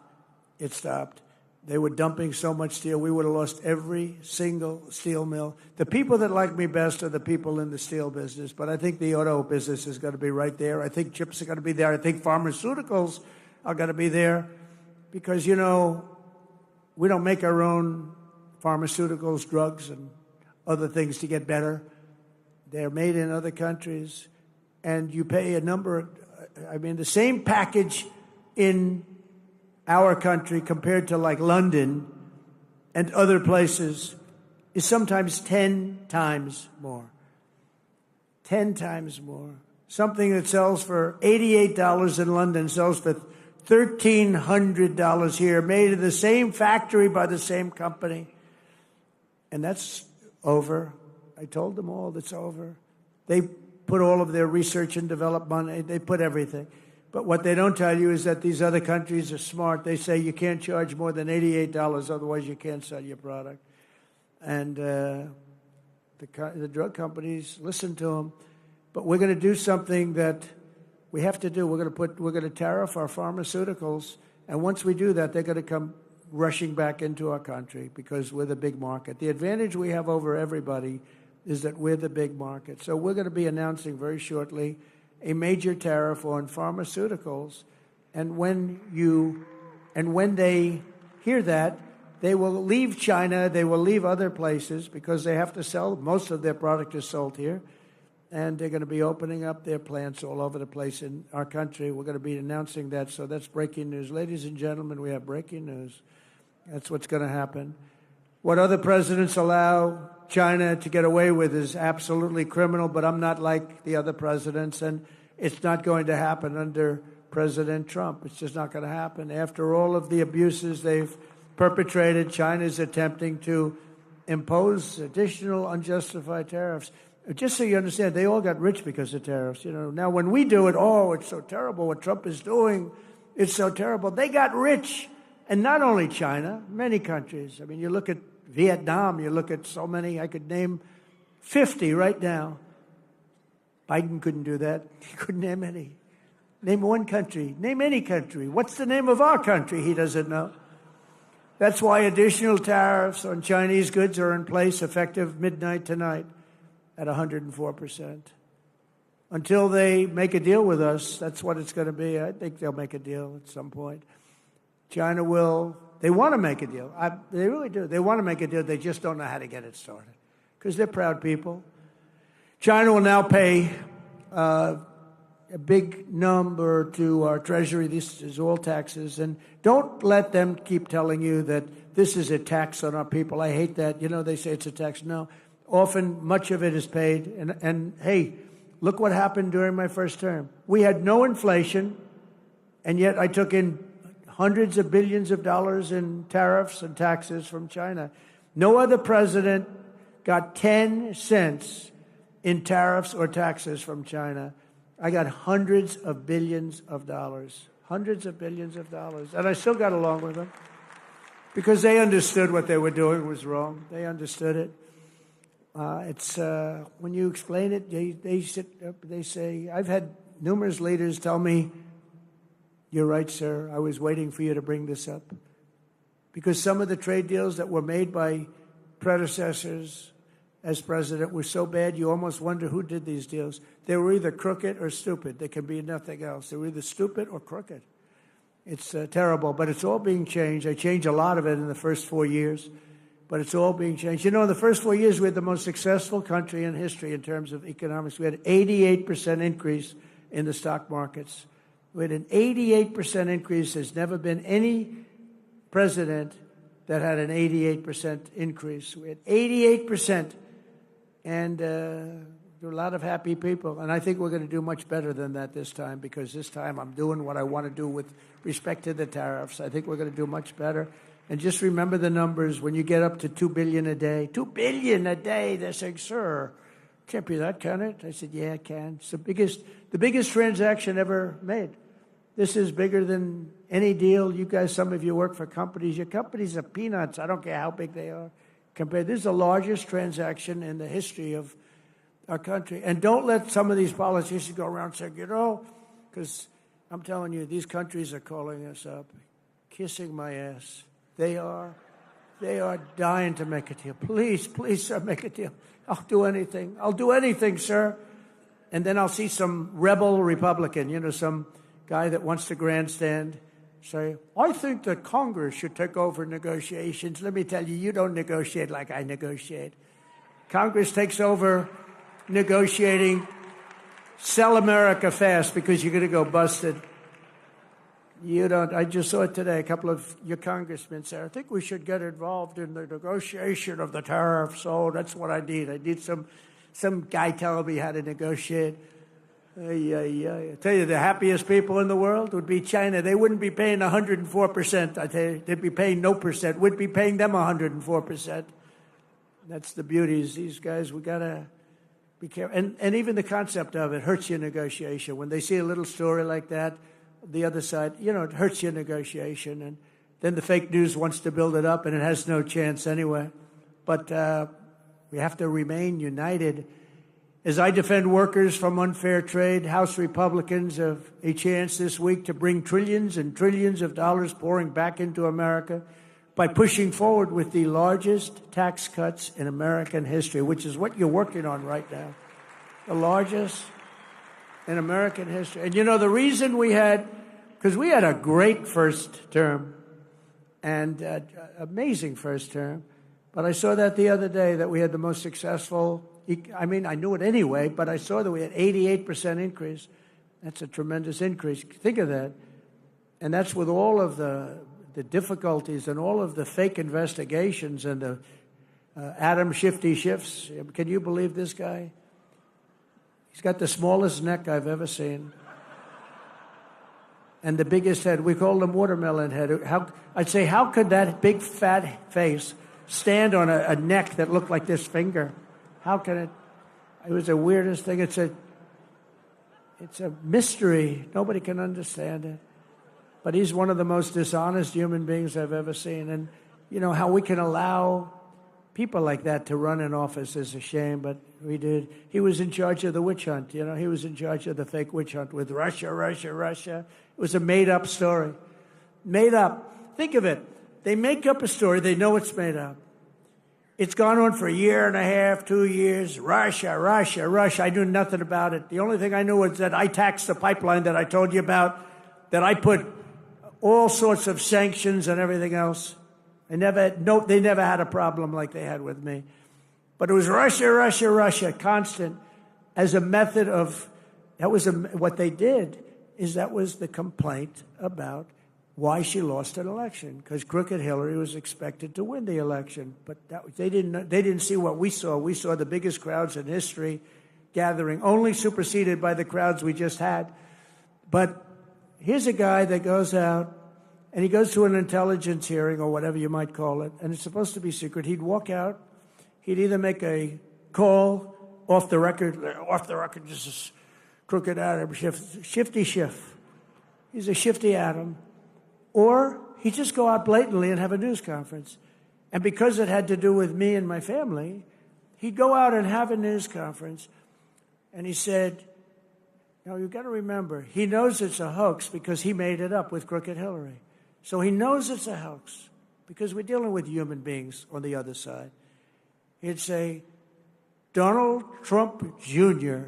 It stopped. They were dumping so much steel, we would have lost every single steel mill. The people that like me best are the people in the steel business, but I think the auto business is going to be right there. I think chips are going to be there. I think pharmaceuticals are going to be there because, you know, we don't make our own pharmaceuticals, drugs, and other things to get better. They're made in other countries, and you pay a number. I mean, the same package in our country compared to like London and other places is sometimes 10 times more. 10 times more. Something that sells for $88 in London sells for $1,300 here, made in the same factory by the same company. And that's over. I told them all that's over. They put all of their research and development money. They put everything. But what they don't tell you is that these other countries are smart. They say you can't charge more than $88, otherwise you can't sell your product. And the drug companies listen to them. But we're going to do something that we have to do. We're going to tariff our pharmaceuticals, and once we do that, they're going to come rushing back into our country because we're the big market. The advantage we have over everybody is that we're the big market. So we're going to be announcing very shortly a major tariff on pharmaceuticals, and when they hear that, they will leave China, they will leave other places because they have to sell. Most of their product is sold here, and they're going to be opening up their plants all over the place in our country. We're going to be announcing that, so that's breaking news. Ladies and gentlemen, we have breaking news. That's what's going to happen. What other presidents allow China to get away with is absolutely criminal, but I'm not like the other presidents, and it's not going to happen under President Trump. It's just not going to happen. After all of the abuses they've perpetrated, China's attempting to impose additional unjustified tariffs. Just so you understand, they all got rich because of tariffs. You know, now when we do it, oh, it's so terrible what Trump is doing. It's so terrible. They got rich. And not only China, many countries. I mean, you look at Vietnam, you look at so many, I could name 50 right now. Biden couldn't do that. He couldn't name any. Name one country. Name any country. What's the name of our country? He doesn't know. That's why additional tariffs on Chinese goods are in place effective midnight tonight at 104%. Until they make a deal with us, that's what it's going to be. I think they'll make a deal at some point. China will, they want to make a deal. They really do. They want to make a deal. They just don't know how to get it started because they're proud people. China will now pay a big number to our Treasury. This is all taxes. And don't let them keep telling you that this is a tax on our people. I hate that. You know, they say it's a tax. No. Often, much of it is paid. And hey, look what happened during my first term. We had no inflation, and yet I took in hundreds of billions of dollars in tariffs and taxes from China. No other president got 10 cents in tariffs or taxes from China. I got hundreds of billions of dollars. Hundreds of billions of dollars. And I still got along with them because they understood what they were doing was wrong. They understood it. It's when you explain it, they sit up, they say, I've had numerous leaders tell me, you're right, sir. I was waiting for you to bring this up. Because some of the trade deals that were made by predecessors as president were so bad, you almost wonder who did these deals. They were either crooked or stupid. There can be nothing else. They were either stupid or crooked. It's terrible, but it's all being changed. I changed a lot of it in the first 4 years, but it's all being changed. You know, in the first 4 years, we had the most successful country in history in terms of economics. We had an 88% increase in the stock markets. We had an 88% increase. There's never been any president that had an 88% increase. We had 88%. And There are a lot of happy people, and I think we're going to do much better than that this time, because this time I'm doing what I want to do with respect to the tariffs. I think we're going to do much better. And just remember the numbers. When you get up to $2 billion a day, $2 billion a day, they're saying, sir, can't be that, can it? I said, yeah, it can. It's the biggest transaction ever made. This is bigger than any deal. You guys, some of you work for companies. Your companies are peanuts. I don't care how big they are. This is the largest transaction in the history of our country. And don't let some of these politicians go around saying, because I'm telling you, these countries are calling us up, kissing my ass. They are dying to make a deal. Please, sir, make a deal. I'll do anything. I'll do anything, sir. And then I'll see some rebel Republican, some guy that wants to grandstand, say, I think that Congress should take over negotiations. Let me tell you, you don't negotiate like I negotiate. Congress takes over negotiating, sell America fast because you're going to go busted. You don't. I just saw it today. A couple of your congressmen said, I think we should get involved in the negotiation of the tariffs. Oh, that's what I need. I need some guy telling me how to negotiate. I tell you, the happiest people in the world would be China. They wouldn't be paying 104%. I tell you, they'd be paying no percent. We'd be paying them 104%. That's the beauties. These guys, we got to be careful. And even the concept of it hurts your negotiation. When they see a little story like that, the other side, it hurts your negotiation. And then the fake news wants to build it up, and it has no chance anyway. But we have to remain united. As I defend workers from unfair trade, House Republicans have a chance this week to bring trillions and trillions of dollars pouring back into America by pushing forward with the largest tax cuts in American history, which is what you're working on right now. The largest in American history. And the reason because we had a great first term and amazing first term, but I saw that the other day that we had the most successful, I knew it anyway, but I saw that we had 88% increase. That's a tremendous increase. Think of that. And that's with all of the difficulties and all of the fake investigations and the Adam Shifty Shifts. Can you believe this guy? He's got the smallest neck I've ever seen. And the biggest head. We call him watermelon head. I'd say, how could that big fat face stand on a neck that looked like this finger? How can it? It was the weirdest thing. It's a mystery. Nobody can understand it. But he's one of the most dishonest human beings I've ever seen. And how we can allow people like that to run an office is a shame, but we did. He was in charge of the witch hunt. He was in charge of the fake witch hunt with Russia. It was a made-up story. Made up. Think of it. They make up a story. They know it's made up. It's gone on for a year and a half, 2 years. Russia. I knew nothing about it. The only thing I knew was that I taxed the pipeline that I told you about, that I put all sorts of sanctions and everything else. They never had a problem like they had with me. But it was Russia, constant, as a method of, what they did is that was the complaint about why she lost an election, because crooked Hillary was expected to win the election. But they didn't see what we saw. We saw the biggest crowds in history gathering, only superseded by the crowds we just had. But here's a guy that goes out, and he goes to an intelligence hearing, or whatever you might call it, and it's supposed to be secret. He'd walk out. He'd either make a call off the record, this is crooked Adam, shifty Schiff. He's a shifty Adam. Or he'd just go out blatantly and have a news conference. And because it had to do with me and my family, he'd go out and have a news conference. And he said, you've got to remember, he knows it's a hoax because he made it up with crooked Hillary. So he knows it's a hoax because we're dealing with human beings on the other side. He'd say, Donald Trump Jr.,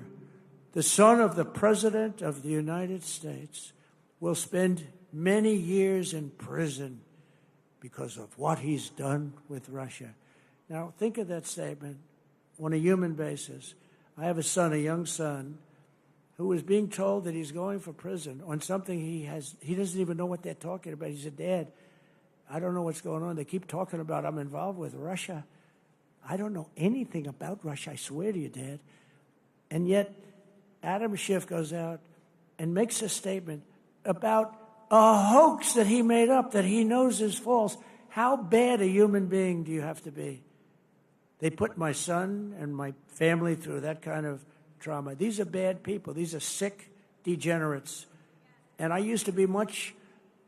the son of the President of the United States, will spend many years in prison because of what he's done with Russia. Now, think of that statement on a human basis. I have a young son, who is being told that he's going for prison on something he doesn't even know what they're talking about. He said, Dad, I don't know what's going on. They keep talking about I'm involved with Russia. I don't know anything about Russia, I swear to you, Dad. And yet, Adam Schiff goes out and makes a statement about a hoax that he made up that he knows is false. How bad a human being do you have to be? They put my son and my family through that kind of trauma. These are bad people. These are sick degenerates. And I used to be much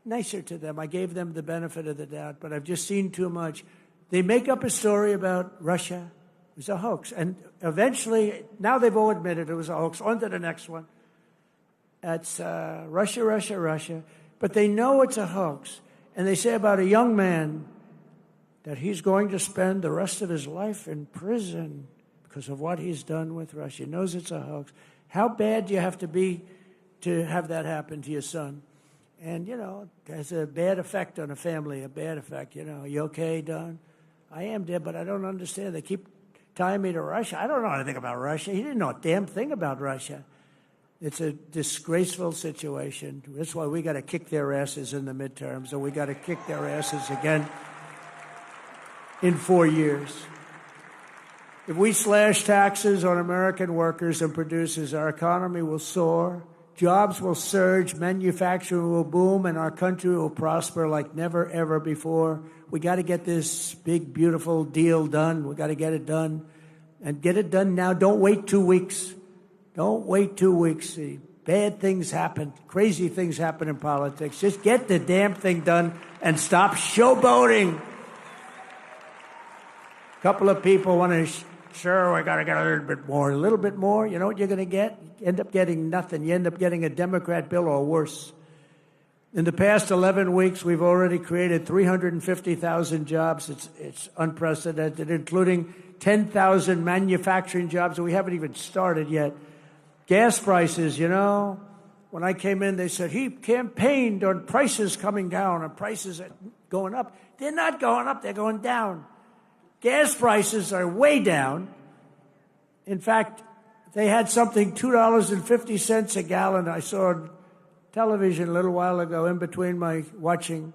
nicer to them. I gave them the benefit of the doubt, but I've just seen too much. They make up a story about Russia. It was a hoax. And eventually, now they've all admitted it was a hoax. On to the next one. That's Russia, Russia, Russia. But they know it's a hoax. And they say about a young man that he's going to spend the rest of his life in prison because of what he's done with Russia. He knows it's a hoax. How bad do you have to be to have that happen to your son? And, you know, it has a bad effect on a family, a bad effect. You know, you okay, Don? I am, Dad, but I don't understand. They keep tying me to Russia. I don't know anything about Russia. He didn't know a damn thing about Russia. It's a disgraceful situation. That's why we got to kick their asses in the midterms, and we got to kick their asses again in 4 years. If we slash taxes on American workers and producers, our economy will soar, jobs will surge, manufacturing will boom, and our country will prosper like never, ever before. We got to get this big, beautiful deal done. We got to get it done. And get it done now. Don't wait 2 weeks. Don't wait 2 weeks. See, bad things happen. Crazy things happen in politics. Just get the damn thing done and stop showboating. A couple of people want to, sure, we got to get a little bit more. A little bit more. You know what you're going to get? You end up getting nothing. You end up getting a Democrat bill or worse. In the past 11 weeks, we've already created 350,000 jobs. It's unprecedented, including 10,000 manufacturing jobs, and we haven't even started yet. Gas prices, you know, when I came in, they said he campaigned on prices coming down and prices are going up. They're not going up, they're going down. Gas prices are way down. In fact, they had something $2.50 a gallon. I saw on television a little while ago in between watching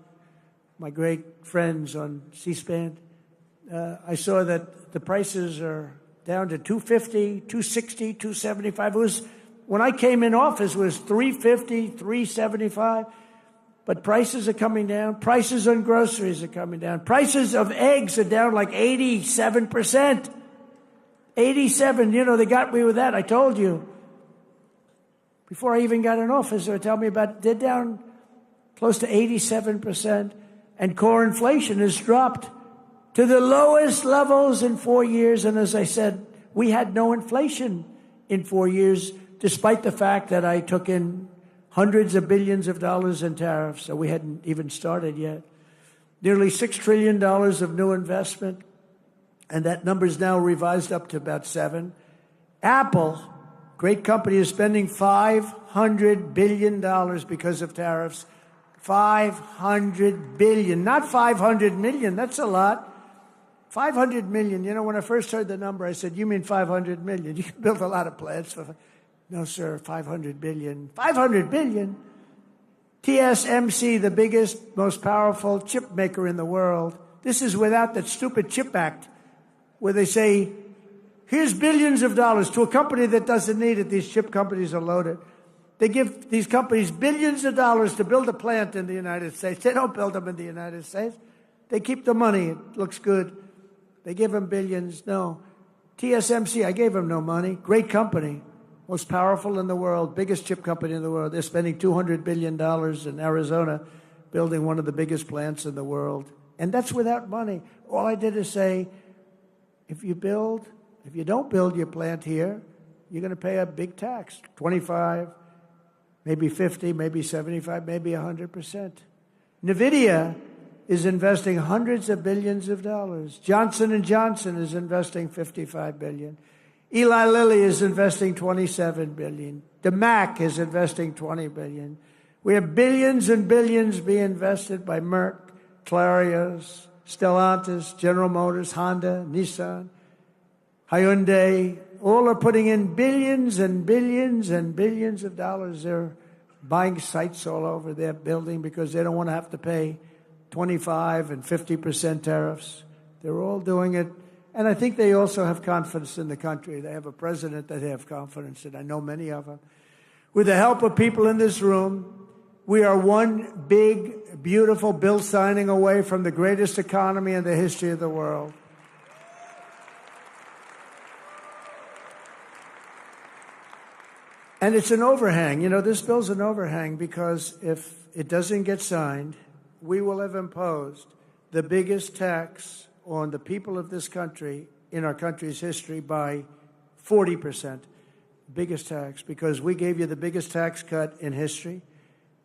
my great friends on C-SPAN. I saw that the prices are down to $2.50, $2.60, $2.75. It was, when I came in office, it was $3.50, $3.75. But prices are coming down. Prices on groceries are coming down. Prices of eggs are down like 87%. 87, you know, they got me with that. I told you. Before I even got in office, they were telling me about, they're down close to 87%. And core inflation has dropped to the lowest levels in 4 years. And as I said, we had no inflation in 4 years, despite the fact that I took in hundreds of billions of dollars in tariffs. So we hadn't even started yet. Nearly $6 trillion of new investment. And that number is now revised up to about 7. Apple, great company, is spending $500 billion because of tariffs. $500 billion, not 500 million. That's a lot. 500 million. You know, when I first heard the number, I said, you mean 500 million? You can build a lot of plants for... No, sir, 500 billion. 500 billion? TSMC, the biggest, most powerful chip maker in the world. This is without that stupid CHIP Act, where they say, here's billions of dollars to a company that doesn't need it. These chip companies are loaded. They give these companies billions of dollars to build a plant in the United States. They don't build them in the United States. They keep the money. It looks good. They give them billions. No. TSMC, I gave them no money. Great company. Most powerful in the world. Biggest chip company in the world. They're spending $200 billion in Arizona building one of the biggest plants in the world. And that's without money. All I did is say, if you don't build your plant here, you're going to pay a big tax. 25, maybe 50, maybe 75, maybe 100%. NVIDIA is investing hundreds of billions of dollars. Johnson & Johnson is investing $55 billion. Eli Lilly is investing $27 billion. DeMac is investing $20 billion. We have billions and billions being invested by Merck, Clarios, Stellantis, General Motors, Honda, Nissan, Hyundai. All are putting in billions and billions and billions of dollars. They're buying sites all over their building because they don't want to have to pay 25 and 50% tariffs. They're all doing it. And I think they also have confidence in the country. They have a president that they have confidence in. I know many of them. With the help of people in this room, we are one big, beautiful bill signing away from the greatest economy in the history of the world. And it's an overhang. You know, this bill's an overhang because if it doesn't get signed, we will have imposed the biggest tax on the people of this country in our country's history by 40%. Biggest tax, because we gave you the biggest tax cut in history.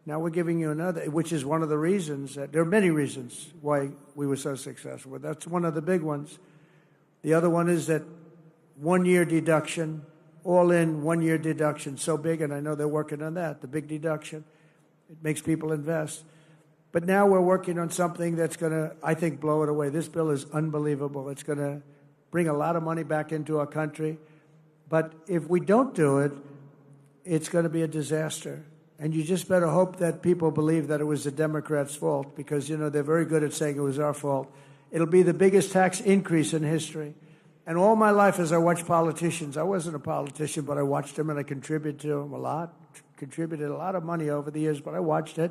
Now we're giving you another, which is one of the reasons that there are many reasons why we were so successful. But that's one of the big ones. The other one is that 1 year deduction, all in 1 year deduction, so big, and I know they're working on that, the big deduction. It makes people invest. But now we're working on something that's going to, I think, blow it away. This bill is unbelievable. It's going to bring a lot of money back into our country. But if we don't do it, it's going to be a disaster. And you just better hope that people believe that it was the Democrats' fault, because, you know, they're very good at saying it was our fault. It'll be the biggest tax increase in history. And all my life as I watched politicians, I wasn't a politician, but I watched them and I contributed to them a lot, contributed a lot of money over the years, but I watched it.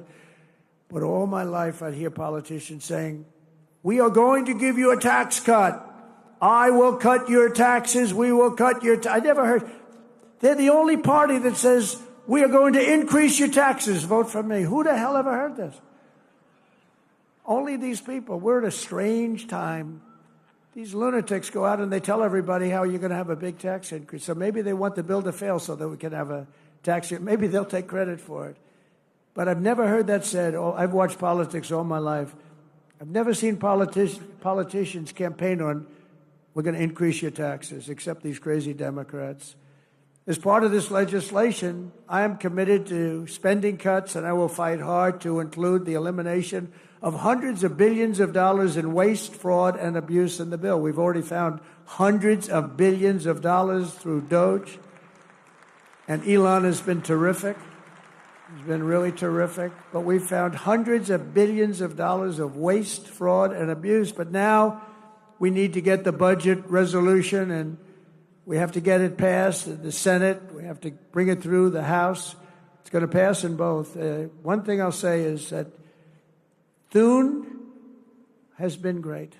But all my life I'd hear politicians saying, we are going to give you a tax cut. I will cut your taxes. We will cut your I never heard. They're the only party that says, we are going to increase your taxes. Vote for me. Who the hell ever heard this? Only these people. We're at a strange time. These lunatics go out and they tell everybody how you're going to have a big tax increase. So maybe they want the bill to fail so that we can have a tax increase. Maybe they'll take credit for it. But I've never heard that said. I've watched politics all my life. I've never seen politicians campaign on, we're going to increase your taxes, except these crazy Democrats. As part of this legislation, I am committed to spending cuts, and I will fight hard to include the elimination of hundreds of billions of dollars in waste, fraud, and abuse in the bill. We've already found hundreds of billions of dollars through Doge, and Elon has been terrific. He's been really terrific. But we've found hundreds of billions of dollars of waste, fraud, and abuse. But now we need to get the budget resolution, and we have to get it passed in the Senate. We have to bring it through the House. It's going to pass in both. One thing I'll say is that Thune has been great.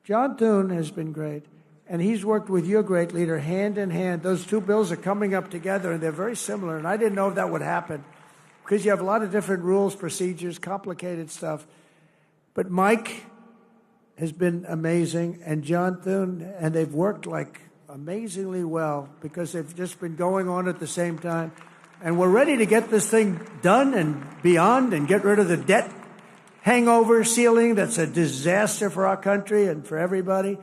John Thune has been great. And he's worked with your great leader hand in hand. Those two bills are coming up together, and they're very similar. And I didn't know if that would happen because you have a lot of different rules, procedures, complicated stuff. But Mike has been amazing, and John Thune, and they've worked like amazingly well because they've just been going on at the same time. And we're ready to get this thing done and beyond and get rid of the debt hangover ceiling that's a disaster for our country and for everybody,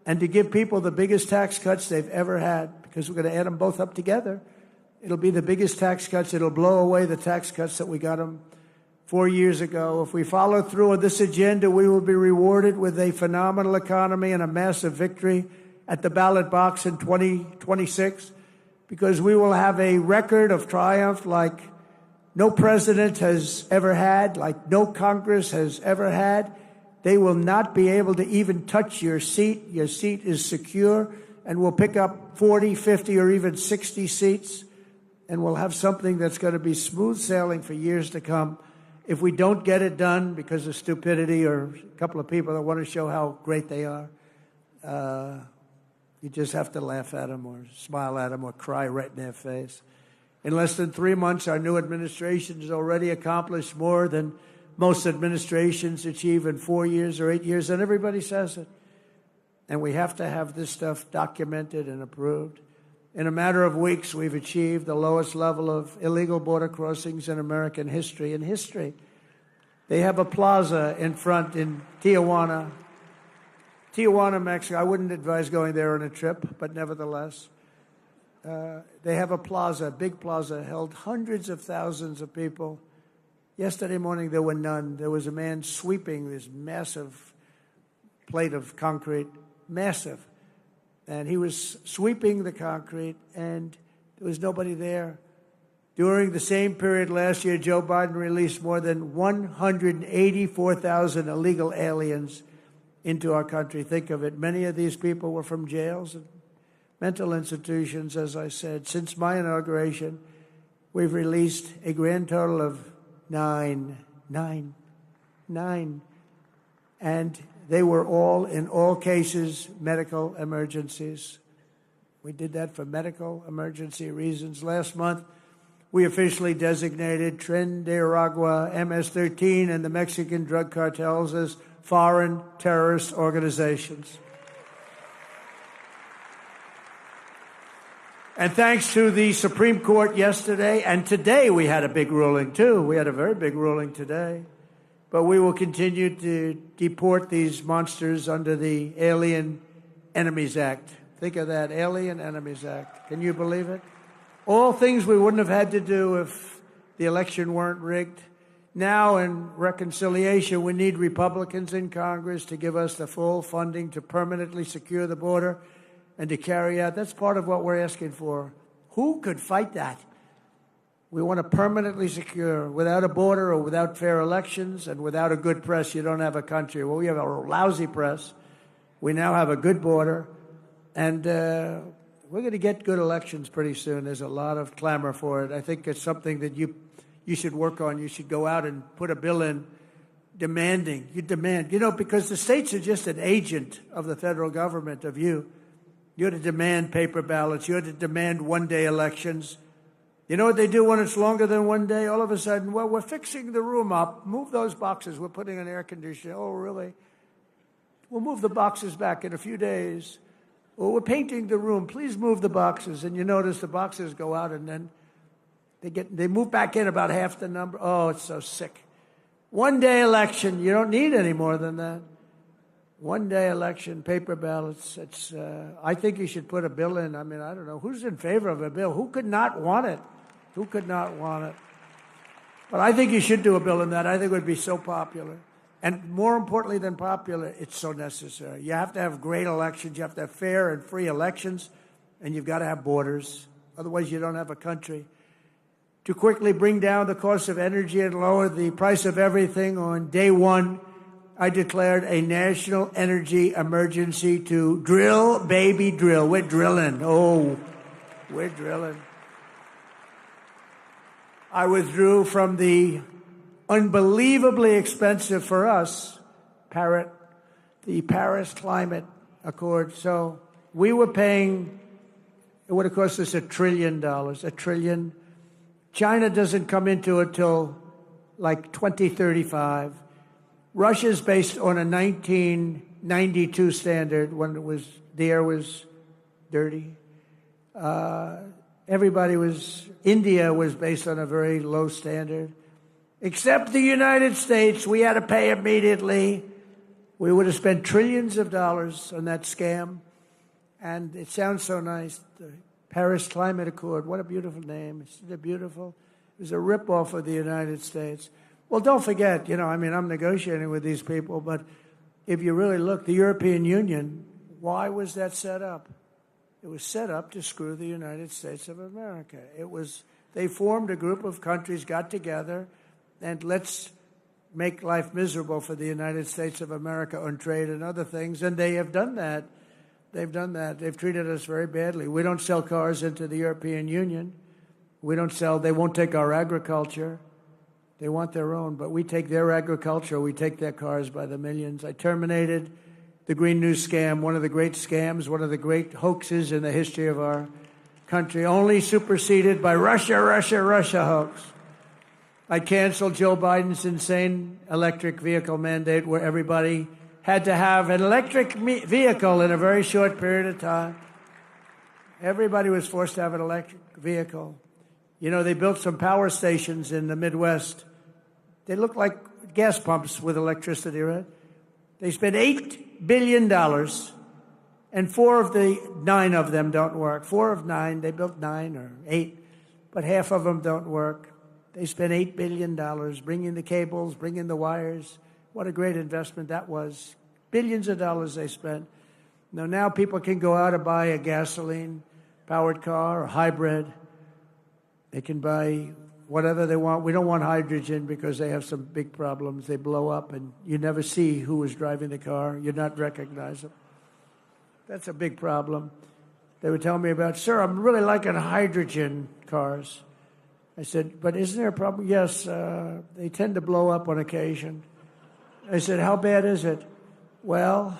and to give people the biggest tax cuts they've ever had, because we're going to add them both up together. It'll be the biggest tax cuts. It'll blow away the tax cuts that we got them 4 years ago. If we follow through on this agenda, we will be rewarded with a phenomenal economy and a massive victory at the ballot box in 2026, because we will have a record of triumph like no president has ever had, like no Congress has ever had. They will not be able to even touch your seat. Your seat is secure, and we'll pick up 40, 50, or even 60 seats, and we'll have something that's going to be smooth sailing for years to come. If we don't get it done because of stupidity or a couple of people that want to show how great they are, you just have to laugh at them or smile at them or cry right in their face. In less than 3 months, our new administration has already accomplished more than most administrations achieve in 4 years or 8 years, and everybody says it. And we have to have this stuff documented and approved. In a matter of weeks, we've achieved the lowest level of illegal border crossings in American history. In history, they have a plaza in front in Tijuana, Mexico. I wouldn't advise going there on a trip, but nevertheless, they have a plaza, a big plaza, held hundreds of thousands of people. Yesterday morning, there were none. There was a man sweeping this massive plate of concrete, massive. And he was sweeping the concrete, and there was nobody there. During the same period last year, Joe Biden released more than 184,000 illegal aliens into our country. Think of it. Many of these people were from jails and mental institutions, as I said. Since my inauguration, we've released a grand total of nine. And they were all, in all cases, medical emergencies. We did that for medical emergency reasons. Last month, we officially designated Tren de Aragua, MS-13, and the Mexican drug cartels as foreign terrorist organizations. And thanks to the Supreme Court yesterday, and today we had a big ruling too. We had a very big ruling today. But we will continue to deport these monsters under the Alien Enemies Act. Think of that, Alien Enemies Act. Can you believe it? All things we wouldn't have had to do if the election weren't rigged. Now, in reconciliation, we need Republicans in Congress to give us the full funding to permanently secure the border and to carry out. That's part of what we're asking for. Who could fight that? We want to permanently secure. Without a border or without fair elections and without a good press, you don't have a country. Well, we have a lousy press. We now have a good border. And we're going to get good elections pretty soon. There's a lot of clamor for it. I think it's something that you should work on. You should go out and put a bill in demanding. You demand. You know, because the states are just an agent of the federal government, of you. You're to demand paper ballots. You're to demand one-day elections. You know what they do when it's longer than one day? All of a sudden, well, we're fixing the room up. Move those boxes. We're putting an air conditioner. Oh, really? We'll move the boxes back in a few days. Well, we're painting the room. Please move the boxes. And you notice the boxes go out, and then they move back in about half the number. Oh, it's so sick. One-day election. You don't need any more than that. One-day election, paper ballots. I think you should put a bill in. I mean, I don't know. Who's in favor of a bill? Who could not want it? Who could not want it? But I think you should do a bill in that. I think it would be so popular. And more importantly than popular, it's so necessary. You have to have great elections. You have to have fair and free elections. And you've got to have borders. Otherwise, you don't have a country. To quickly bring down the cost of energy and lower the price of everything, on day one, I declared a national energy emergency to drill, baby, drill. We're drilling. Oh, we're drilling. I withdrew from the unbelievably expensive for us, the Paris Climate Accord. So we were paying, it would have cost us $1 trillion, $1 trillion. China doesn't come into it till like 2035. Russia's based on a 1992 standard when the air was dirty. India was based on a very low standard. Except the United States, we had to pay immediately. We would have spent trillions of dollars on that scam. And it sounds so nice, the Paris Climate Accord. What a beautiful name. Isn't it beautiful? It was a ripoff of the United States. Well, don't forget, I'm negotiating with these people, but if you really look, the European Union, why was that set up? It was set up to screw the United States of America. They formed a group of countries, got together, and let's make life miserable for the United States of America on trade and other things, and they have done that. They've done that. They've treated us very badly. We don't sell cars into the European Union. They won't take our agriculture. They want their own, but we take their agriculture, we take their cars by the millions. I terminated the Green New scam, one of the great scams, one of the great hoaxes in the history of our country, only superseded by Russia hoax. I canceled Joe Biden's insane electric vehicle mandate where everybody had to have an electric vehicle in a very short period of time. Everybody was forced to have an electric vehicle. They built some power stations in the Midwest. They look like gas pumps with electricity, right? They spent $8 billion, and 4 of the 9 of them don't work. 4 of 9, they built 9 or 8, but half of them don't work. They spent $8 billion bringing the cables, bringing the wires. What a great investment that was. Billions of dollars they spent. Now people can go out and buy a gasoline-powered car or hybrid. They can buy whatever they want. We don't want hydrogen because they have some big problems. They blow up, and you never see who was driving the car. You're not recognize them. That's a big problem. They were telling me about, sir, I'm really liking hydrogen cars. I said, but isn't there a problem? Yes, they tend to blow up on occasion. I said, how bad is it? Well,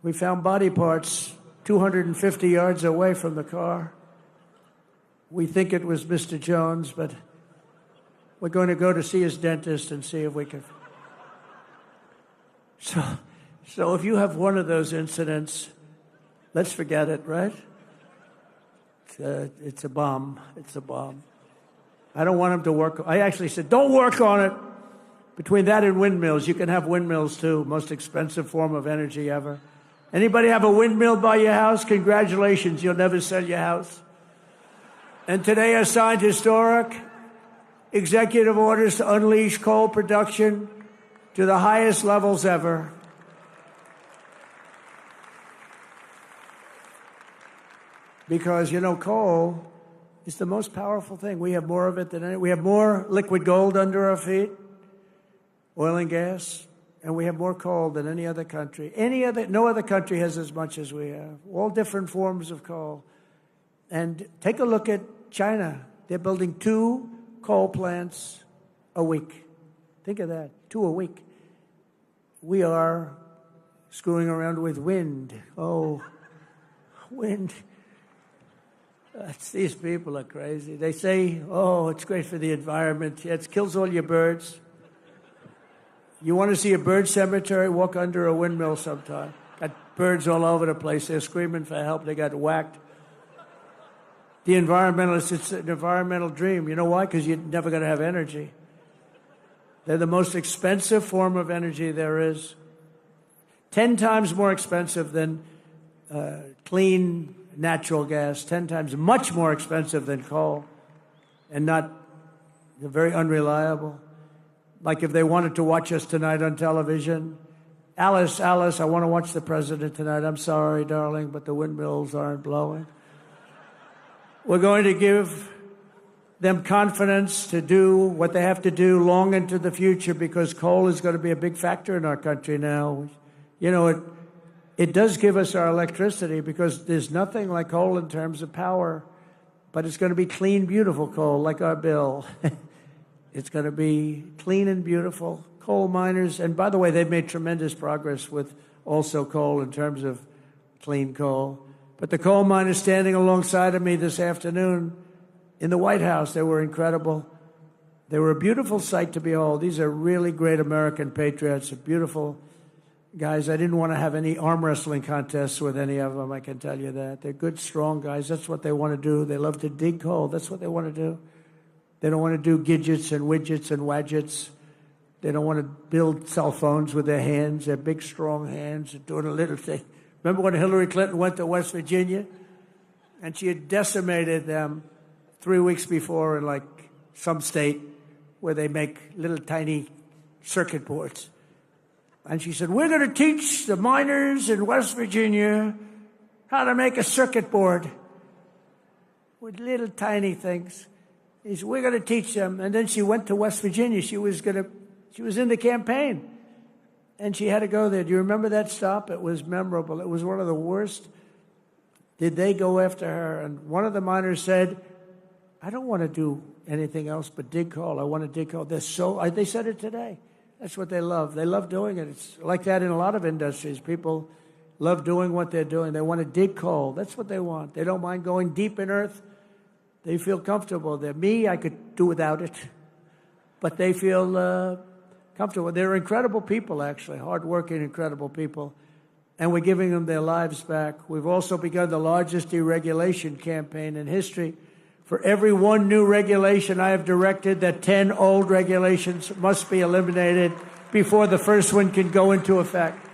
we found body parts 250 yards away from the car. We think it was Mr. Jones, but we're going to go to see his dentist and see if we can. So if you have one of those incidents, let's forget it, right? It's a bomb. It's a bomb. I don't want him to work. I actually said, don't work on it. Between that and windmills, you can have windmills too. Most expensive form of energy ever. Anybody have a windmill by your house? Congratulations, you'll never sell your house. And today I signed historic executive orders to unleash coal production to the highest levels ever. Because, you know, coal is the most powerful thing. We have more of it than any. We have more liquid gold under our feet, oil and gas, and we have more coal than any other country. No other country has as much as we have. All different forms of coal. And take a look at China. They're building 2 coal plants a week. Think of that, 2 a week. We are screwing around with wind. Oh, wind. These people are crazy. They say, oh, it's great for the environment. Yeah, it kills all your birds. You want to see a bird cemetery? Walk under a windmill sometime. Got birds all over the place. They're screaming for help. They got whacked. The environmentalists, it's an environmental dream. You know why? Because you're never going to have energy. They're the most expensive form of energy there is. 10 times more expensive than clean natural gas. 10 times much more expensive than coal. And they're very unreliable. Like if they wanted to watch us tonight on television, Alice, I want to watch the president tonight. I'm sorry, darling, but the windmills aren't blowing. We're going to give them confidence to do what they have to do long into the future because coal is going to be a big factor in our country now. You know, it does give us our electricity because there's nothing like coal in terms of power, but it's going to be clean, beautiful coal like our bill. It's going to be clean and beautiful. Coal miners, and by the way, they've made tremendous progress with also coal in terms of clean coal. But the coal miners standing alongside of me this afternoon in the White House, they were incredible. They were a beautiful sight to behold. These are really great American patriots, beautiful guys. I didn't want to have any arm wrestling contests with any of them, I can tell you that. They're good, strong guys. That's what they want to do. They love to dig coal. That's what they want to do. They don't want to do gadgets and widgets and wadgets. They don't want to build cell phones with their hands, their big, strong hands, and doing a little thing. Remember when Hillary Clinton went to West Virginia? And she had decimated them 3 weeks before in, like, some state where they make little tiny circuit boards. And she said, we're going to teach the miners in West Virginia how to make a circuit board with little tiny things. He said, we're going to teach them. And then she went to West Virginia. She was in the campaign. And she had to go there. Do you remember that stop? It was memorable. It was one of the worst. Did they go after her? And one of the miners said, I don't want to do anything else but dig coal. I want to dig coal. They said it today. That's what they love. They love doing it. It's like that in a lot of industries. People love doing what they're doing. They want to dig coal. That's what they want. They don't mind going deep in earth. They feel comfortable there. Me, I could do without it. But they feel comfortable. They're incredible people, actually, hardworking, incredible people. And we're giving them their lives back. We've also begun the largest deregulation campaign in history. For every one new regulation, I have directed that 10 old regulations must be eliminated before the first one can go into effect.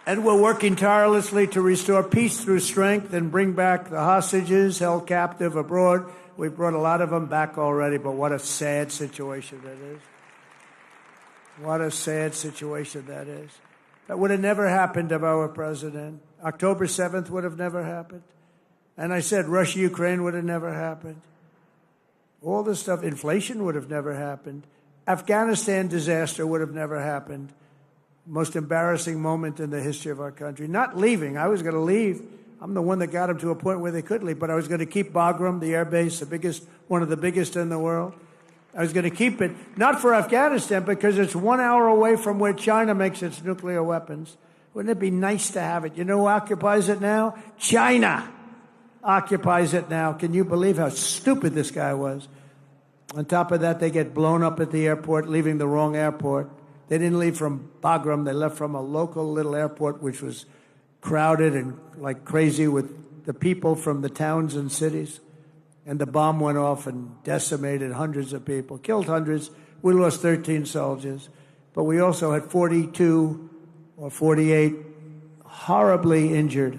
And we're working tirelessly to restore peace through strength and bring back the hostages held captive abroad. We've brought a lot of them back already, but what a sad situation that is. What a sad situation that is. That would have never happened of our president. October 7th would have never happened. And I said Russia-Ukraine would have never happened. All this stuff, inflation would have never happened. Afghanistan disaster would have never happened. Most embarrassing moment in the history of our country. Not leaving. I was going to leave. I'm the one that got them to a point where they could leave, but I was going to keep Bagram, the air base, one of the biggest in the world. I was going to keep it, not for Afghanistan, because it's 1 hour away from where China makes its nuclear weapons. Wouldn't it be nice to have it? You know who occupies it now? China occupies it now. Can you believe how stupid this guy was? On top of that, they get blown up at the airport, leaving the wrong airport. They didn't leave from Bagram. They left from a local little airport, which was crowded and like crazy with the people from the towns and cities. And the bomb went off and decimated hundreds of people, killed hundreds. We lost 13 soldiers. But we also had 42 or 48 horribly injured.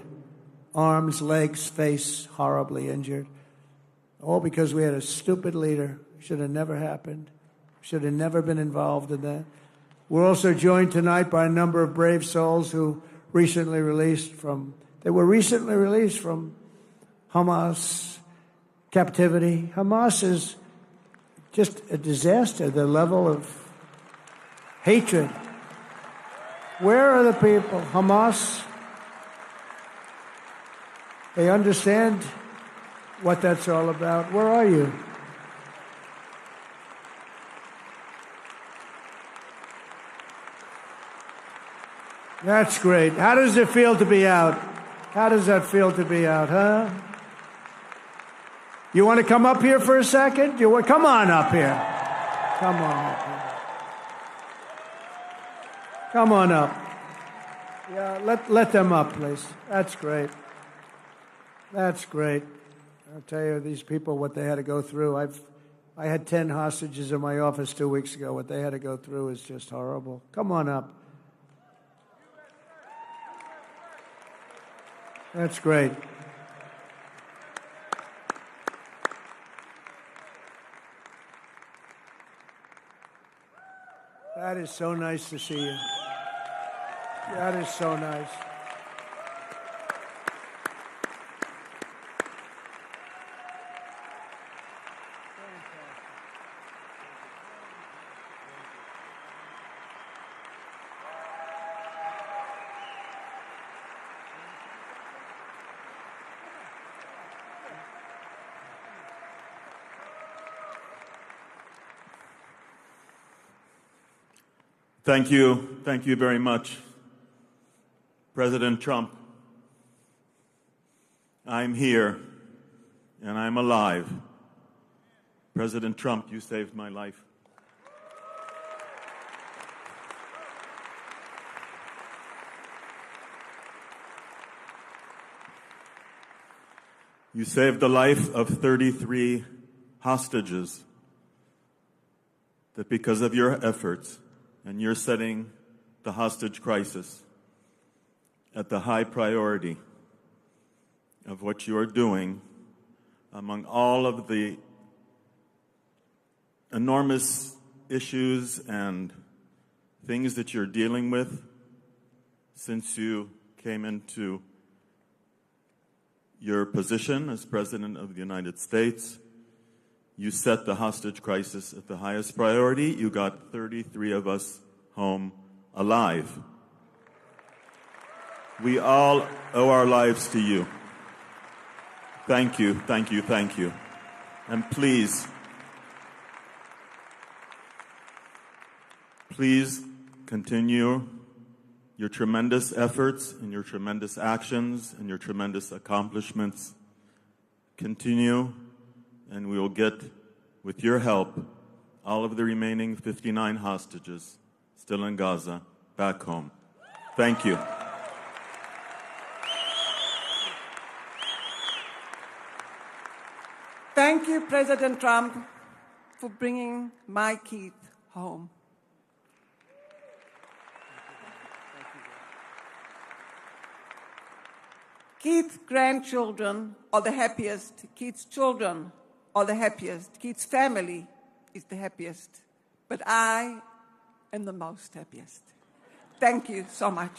Arms, legs, face, horribly injured. All because we had a stupid leader. Should have never happened. Should have never been involved in that. We're also joined tonight by a number of brave souls who were recently released from Hamas captivity. Hamas is just a disaster, the level of hatred. Where are the people? Hamas, they understand what that's all about. Where are you? That's great. How does it feel to be out? How does that feel to be out, huh? You want to come up here for a second? Come on up here. Come on up here. Come on up. Yeah, let them up, please. That's great. That's great. I'll tell you, these people, what they had to go through. I had 10 hostages in my office 2 weeks ago. What they had to go through is just horrible. Come on up. That's great. That is so nice to see you. That is so nice. Thank you. Thank you very much, President Trump. I'm here, and I'm alive. President Trump, you saved my life. You saved the life of 33 hostages that because of your efforts, and you're setting the hostage crisis at the high priority of what you are doing among all of the enormous issues and things that you're dealing with since you came into your position as President of the United States. You set the hostage crisis at the highest priority. You got 33 of us home alive. We all owe our lives to you. Thank you, thank you, thank you. And please continue your tremendous efforts and your tremendous actions and your tremendous accomplishments. Continue. And we will get, with your help, all of the remaining 59 hostages still in Gaza back home. Thank you. Thank you, President Trump, for bringing my Keith home. Keith's grandchildren are the happiest. Keith's children are the happiest. Keith's family is the happiest. But I am the most happiest. Thank you so much.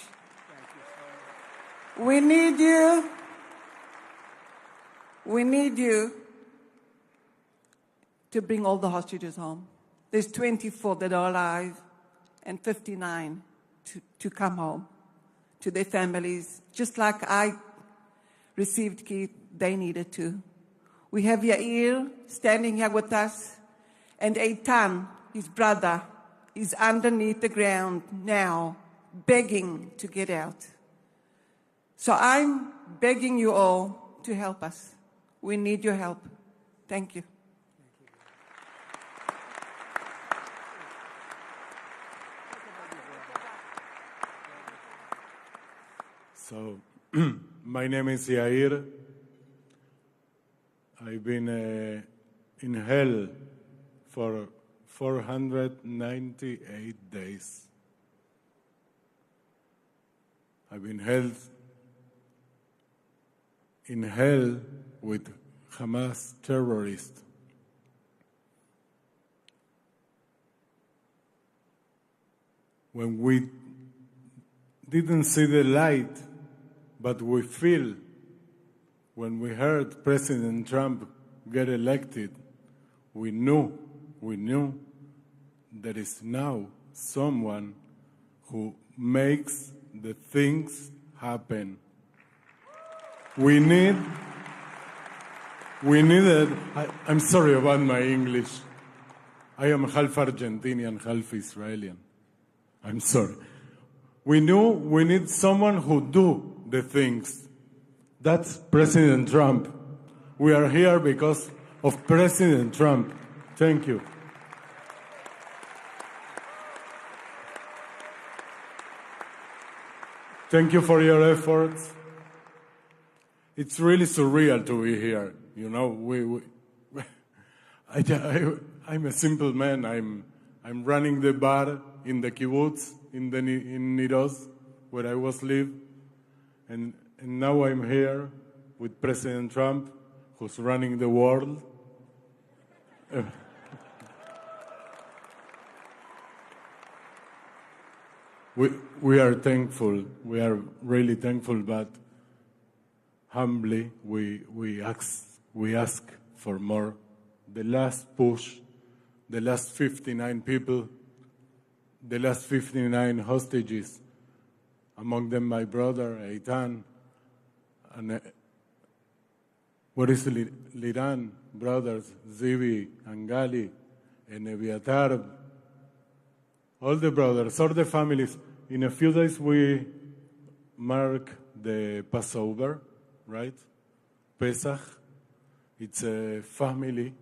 We need you. We need you to bring all the hostages home. There's 24 that are alive and 59 to come home to their families. Just like I received Keith, they needed to. We have Yair standing here with us, and Eitan, his brother, is underneath the ground now, begging to get out. So I'm begging you all to help us. We need your help. Thank you. So, my name is Yair. I've been in hell for 498 days. I've been held in hell with Hamas terrorists. When we didn't see the light, but we feel when we heard President Trump get elected, we knew there is now someone who makes the things happen. We needed, I'm sorry about my English. I am half Argentinian, half Israeli. I'm sorry. We knew we need someone who do the things. That's President Trump. We are here because of President Trump. Thank you. Thank you for your efforts. It's really surreal to be here. You know, I'm a simple man. I'm running the bar in the kibbutz in Niroz, where I was live, and now I'm here with President Trump, who's running the world. We are thankful. We are really thankful, but humbly we ask for more. The last push, the last 59 people, the last 59 hostages, among them my brother Eitan, and what is Liran brothers, Zivi and Gali, and Eviatar, all the brothers, all the families. In a few days we mark the Passover, right? Pesach. It's a family.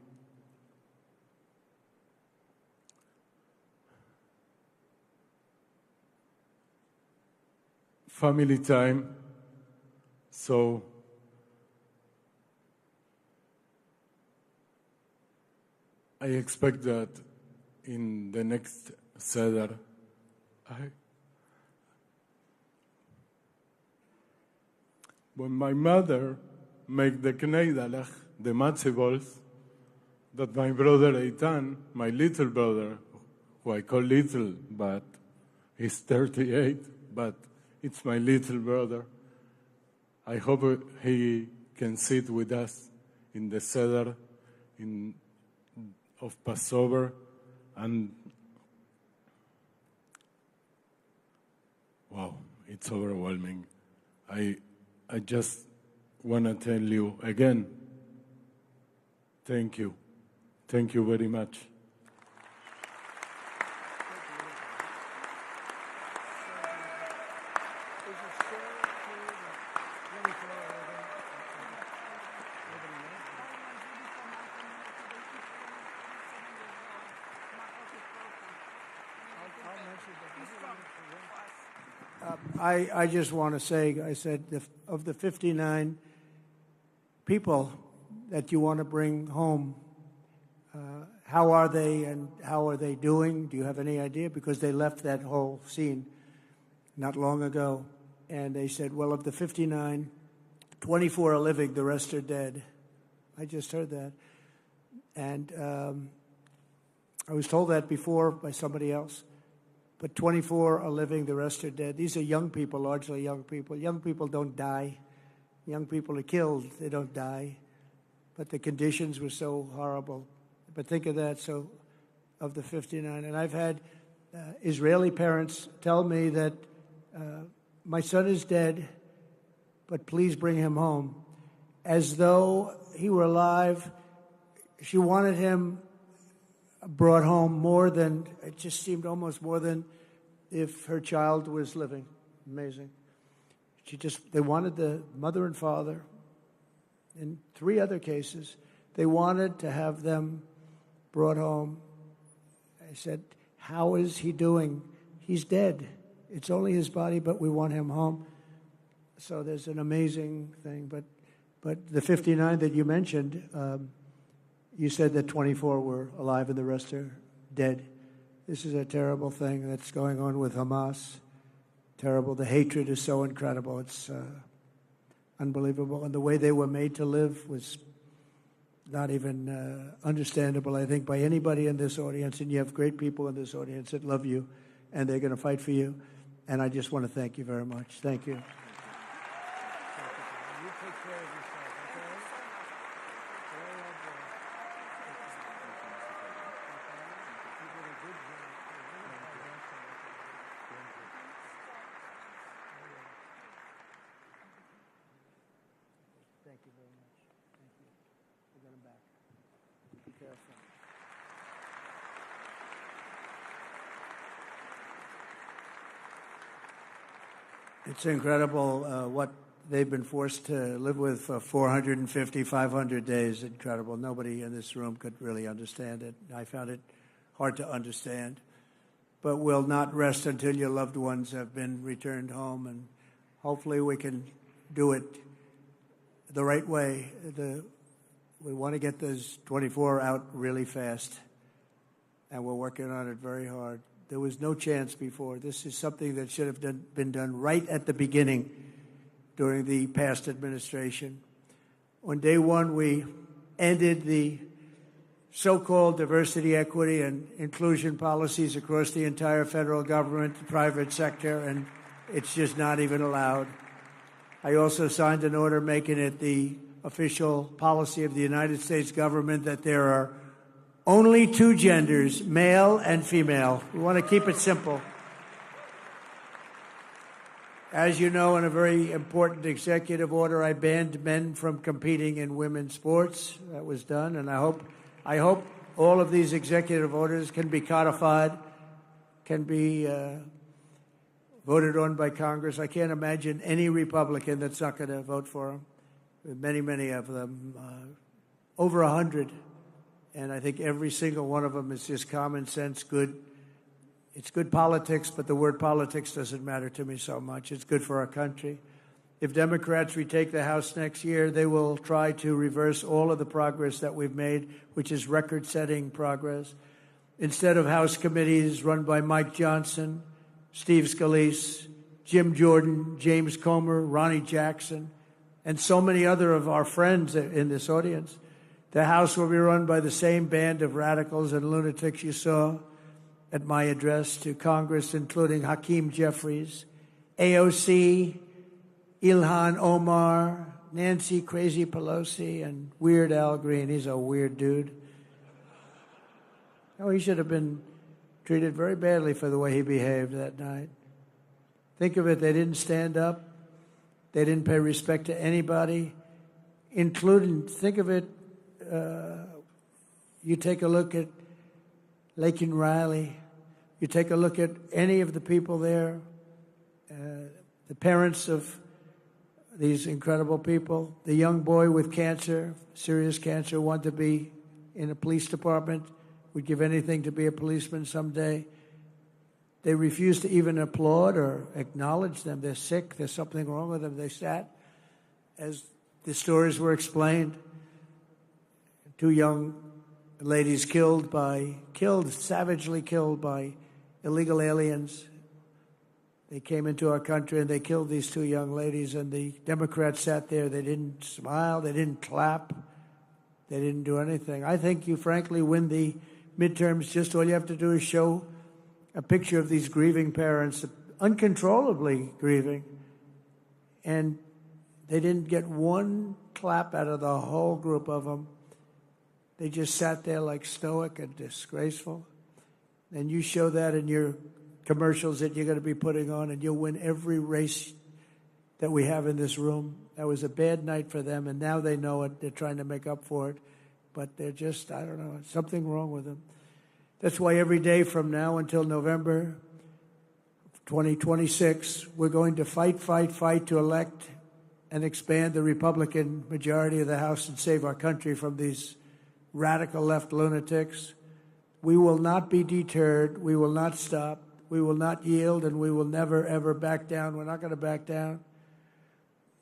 Family time. So I expect that in the next Seder, when my mother make the kneidalach, the matzah balls, that my brother Eitan, my little brother, who I call little, but he's 38, but it's my little brother. I hope he can sit with us in the Seder of Passover, and wow, it's overwhelming. I just want to tell you again, thank you. Thank you very much. I just want to say, I said, of the 59 people that you want to bring home, how are they and how are they doing? Do you have any idea? Because they left that whole scene not long ago, and they said, well, of the 59, 24 are living, the rest are dead. I just heard that. And I was told that before by somebody else. But 24 are living, the rest are dead. These are young people, largely young people. Young people don't die. Young people are killed, they don't die. But the conditions were so horrible. But think of that, so of the 59. And I've had Israeli parents tell me that my son is dead, but please bring him home. As though he were alive, she wanted him brought home more than, it just seemed almost more than if her child was living. Amazing. They wanted the mother and father. In 3 other cases, they wanted to have them brought home. I said, how is he doing? He's dead. It's only his body, but we want him home. So there's an amazing thing. But the 59 that you mentioned, you said that 24 were alive and the rest are dead. This is a terrible thing that's going on with Hamas. Terrible. The hatred is so incredible. It's unbelievable. And the way they were made to live was not even understandable, I think, by anybody in this audience. And you have great people in this audience that love you, and they're going to fight for you. And I just want to thank you very much. Thank you. Thank you very much. Thank you. I got him back. Be careful. It's incredible what they've been forced to live with for 450, 500 days. Incredible. Nobody in this room could really understand it. I found it hard to understand. But we'll not rest until your loved ones have been returned home, and hopefully we can do it the right way. We want to get those 24 out really fast, and we're working on it very hard. There was no chance before. This is something that should have been done right at the beginning during the past administration. On day one, we ended the so-called diversity, equity, and inclusion policies across the entire federal government, the private sector, and it's just not even allowed. I also signed an order making it the official policy of the United States government that there are only 2 genders, male and female. We want to keep it simple. As you know, in a very important executive order, I banned men from competing in women's sports. That was done, and I hope all of these executive orders can be codified, can be voted on by Congress. I can't imagine any Republican that's not going to vote for them. Many, many of them, over 100. And I think every single one of them is just common sense, good. It's good politics, but the word politics doesn't matter to me so much. It's good for our country. If Democrats retake the House next year, they will try to reverse all of the progress that we've made, which is record-setting progress. Instead of House committees run by Mike Johnson, Steve Scalise, Jim Jordan, James Comer, Ronnie Jackson, and so many other of our friends in this audience, the House will be run by the same band of radicals and lunatics you saw at my address to Congress, including Hakeem Jeffries, AOC, Ilhan Omar, Nancy Crazy Pelosi, and Weird Al Green. He's a weird dude. Oh, he should have been treated very badly for the way he behaved that night. Think of it, they didn't stand up. They didn't pay respect to anybody, including, think of it, you take a look at Laken Riley, you take a look at any of the people there, the parents of these incredible people, the young boy with cancer, serious cancer, wanted to be in a police department, would give anything to be a policeman someday. They refused to even applaud or acknowledge them. They're sick. There's something wrong with them. They sat as the stories were explained. 2 young ladies savagely killed by illegal aliens. They came into our country and they killed these 2 young ladies, and the Democrats sat there. They didn't smile. They didn't clap. They didn't do anything. I think you frankly win the midterms. Just all you have to do is show a picture of these grieving parents, uncontrollably grieving, and they didn't get one clap out of the whole group of them. They just sat there like stoic and disgraceful. And you show that in your commercials that you're going to be putting on, and you'll win every race that we have in this room. That was a bad night for them, and now they know it. They're trying to make up for it. But they're just, I don't know, something wrong with them. That's why every day from now until November 2026, we're going to fight to elect and expand the Republican majority of the House and save our country from these radical left lunatics. We will not be deterred. We will not stop. We will not yield, and we will never, ever back down. We're not going to back down.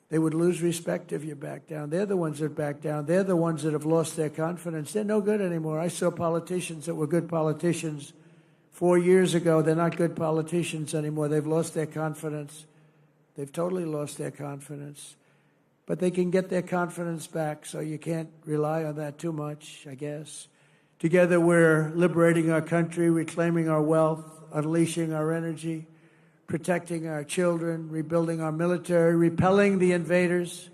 They would lose respect if you back down. They're the ones that back down. They're the ones that have lost their confidence. They're no good anymore. I saw politicians that were good politicians 4 years ago. They're not good politicians anymore. They've lost their confidence. They've totally lost their confidence. But they can get their confidence back, so you can't rely on that too much, I guess. Together, we're liberating our country, reclaiming our wealth, unleashing our energy, protecting our children, rebuilding our military, repelling the invaders,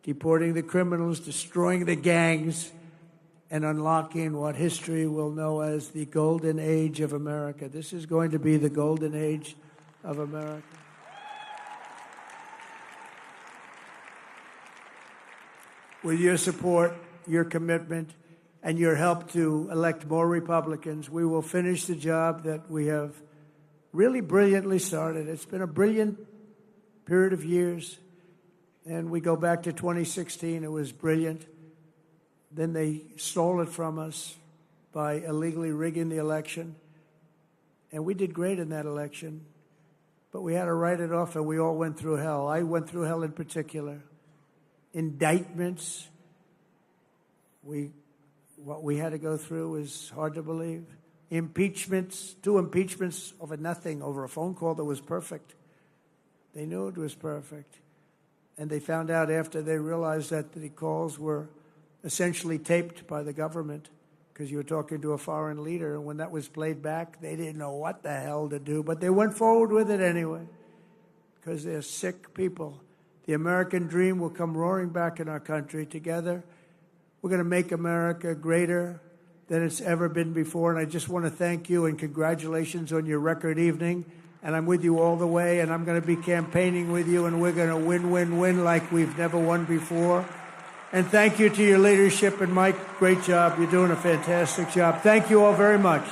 deporting the criminals, destroying the gangs, and unlocking what history will know as the golden age of America. This is going to be the golden age of America. With your support, your commitment, and your help to elect more Republicans, we will finish the job that we have really brilliantly started. It's been a brilliant period of years, and we go back to 2016. It was brilliant. Then they stole it from us by illegally rigging the election, and we did great in that election, but we had to write it off, and we all went through hell. I went through hell in particular. Indictments. What we had to go through is hard to believe. Impeachments, 2 impeachments over nothing, over a phone call that was perfect. They knew it was perfect. And they found out after they realized that the calls were essentially taped by the government because you were talking to a foreign leader. And when that was played back, they didn't know what the hell to do. But they went forward with it anyway because they're sick people. The American dream will come roaring back in our country. Together, we're going to make America greater than it's ever been before. And I just want to thank you and congratulations on your record evening. And I'm with you all the way, and I'm going to be campaigning with you, and we're going to win like we've never won before. And thank you to your leadership, and Mike, great job. You're doing a fantastic job. Thank you all very much.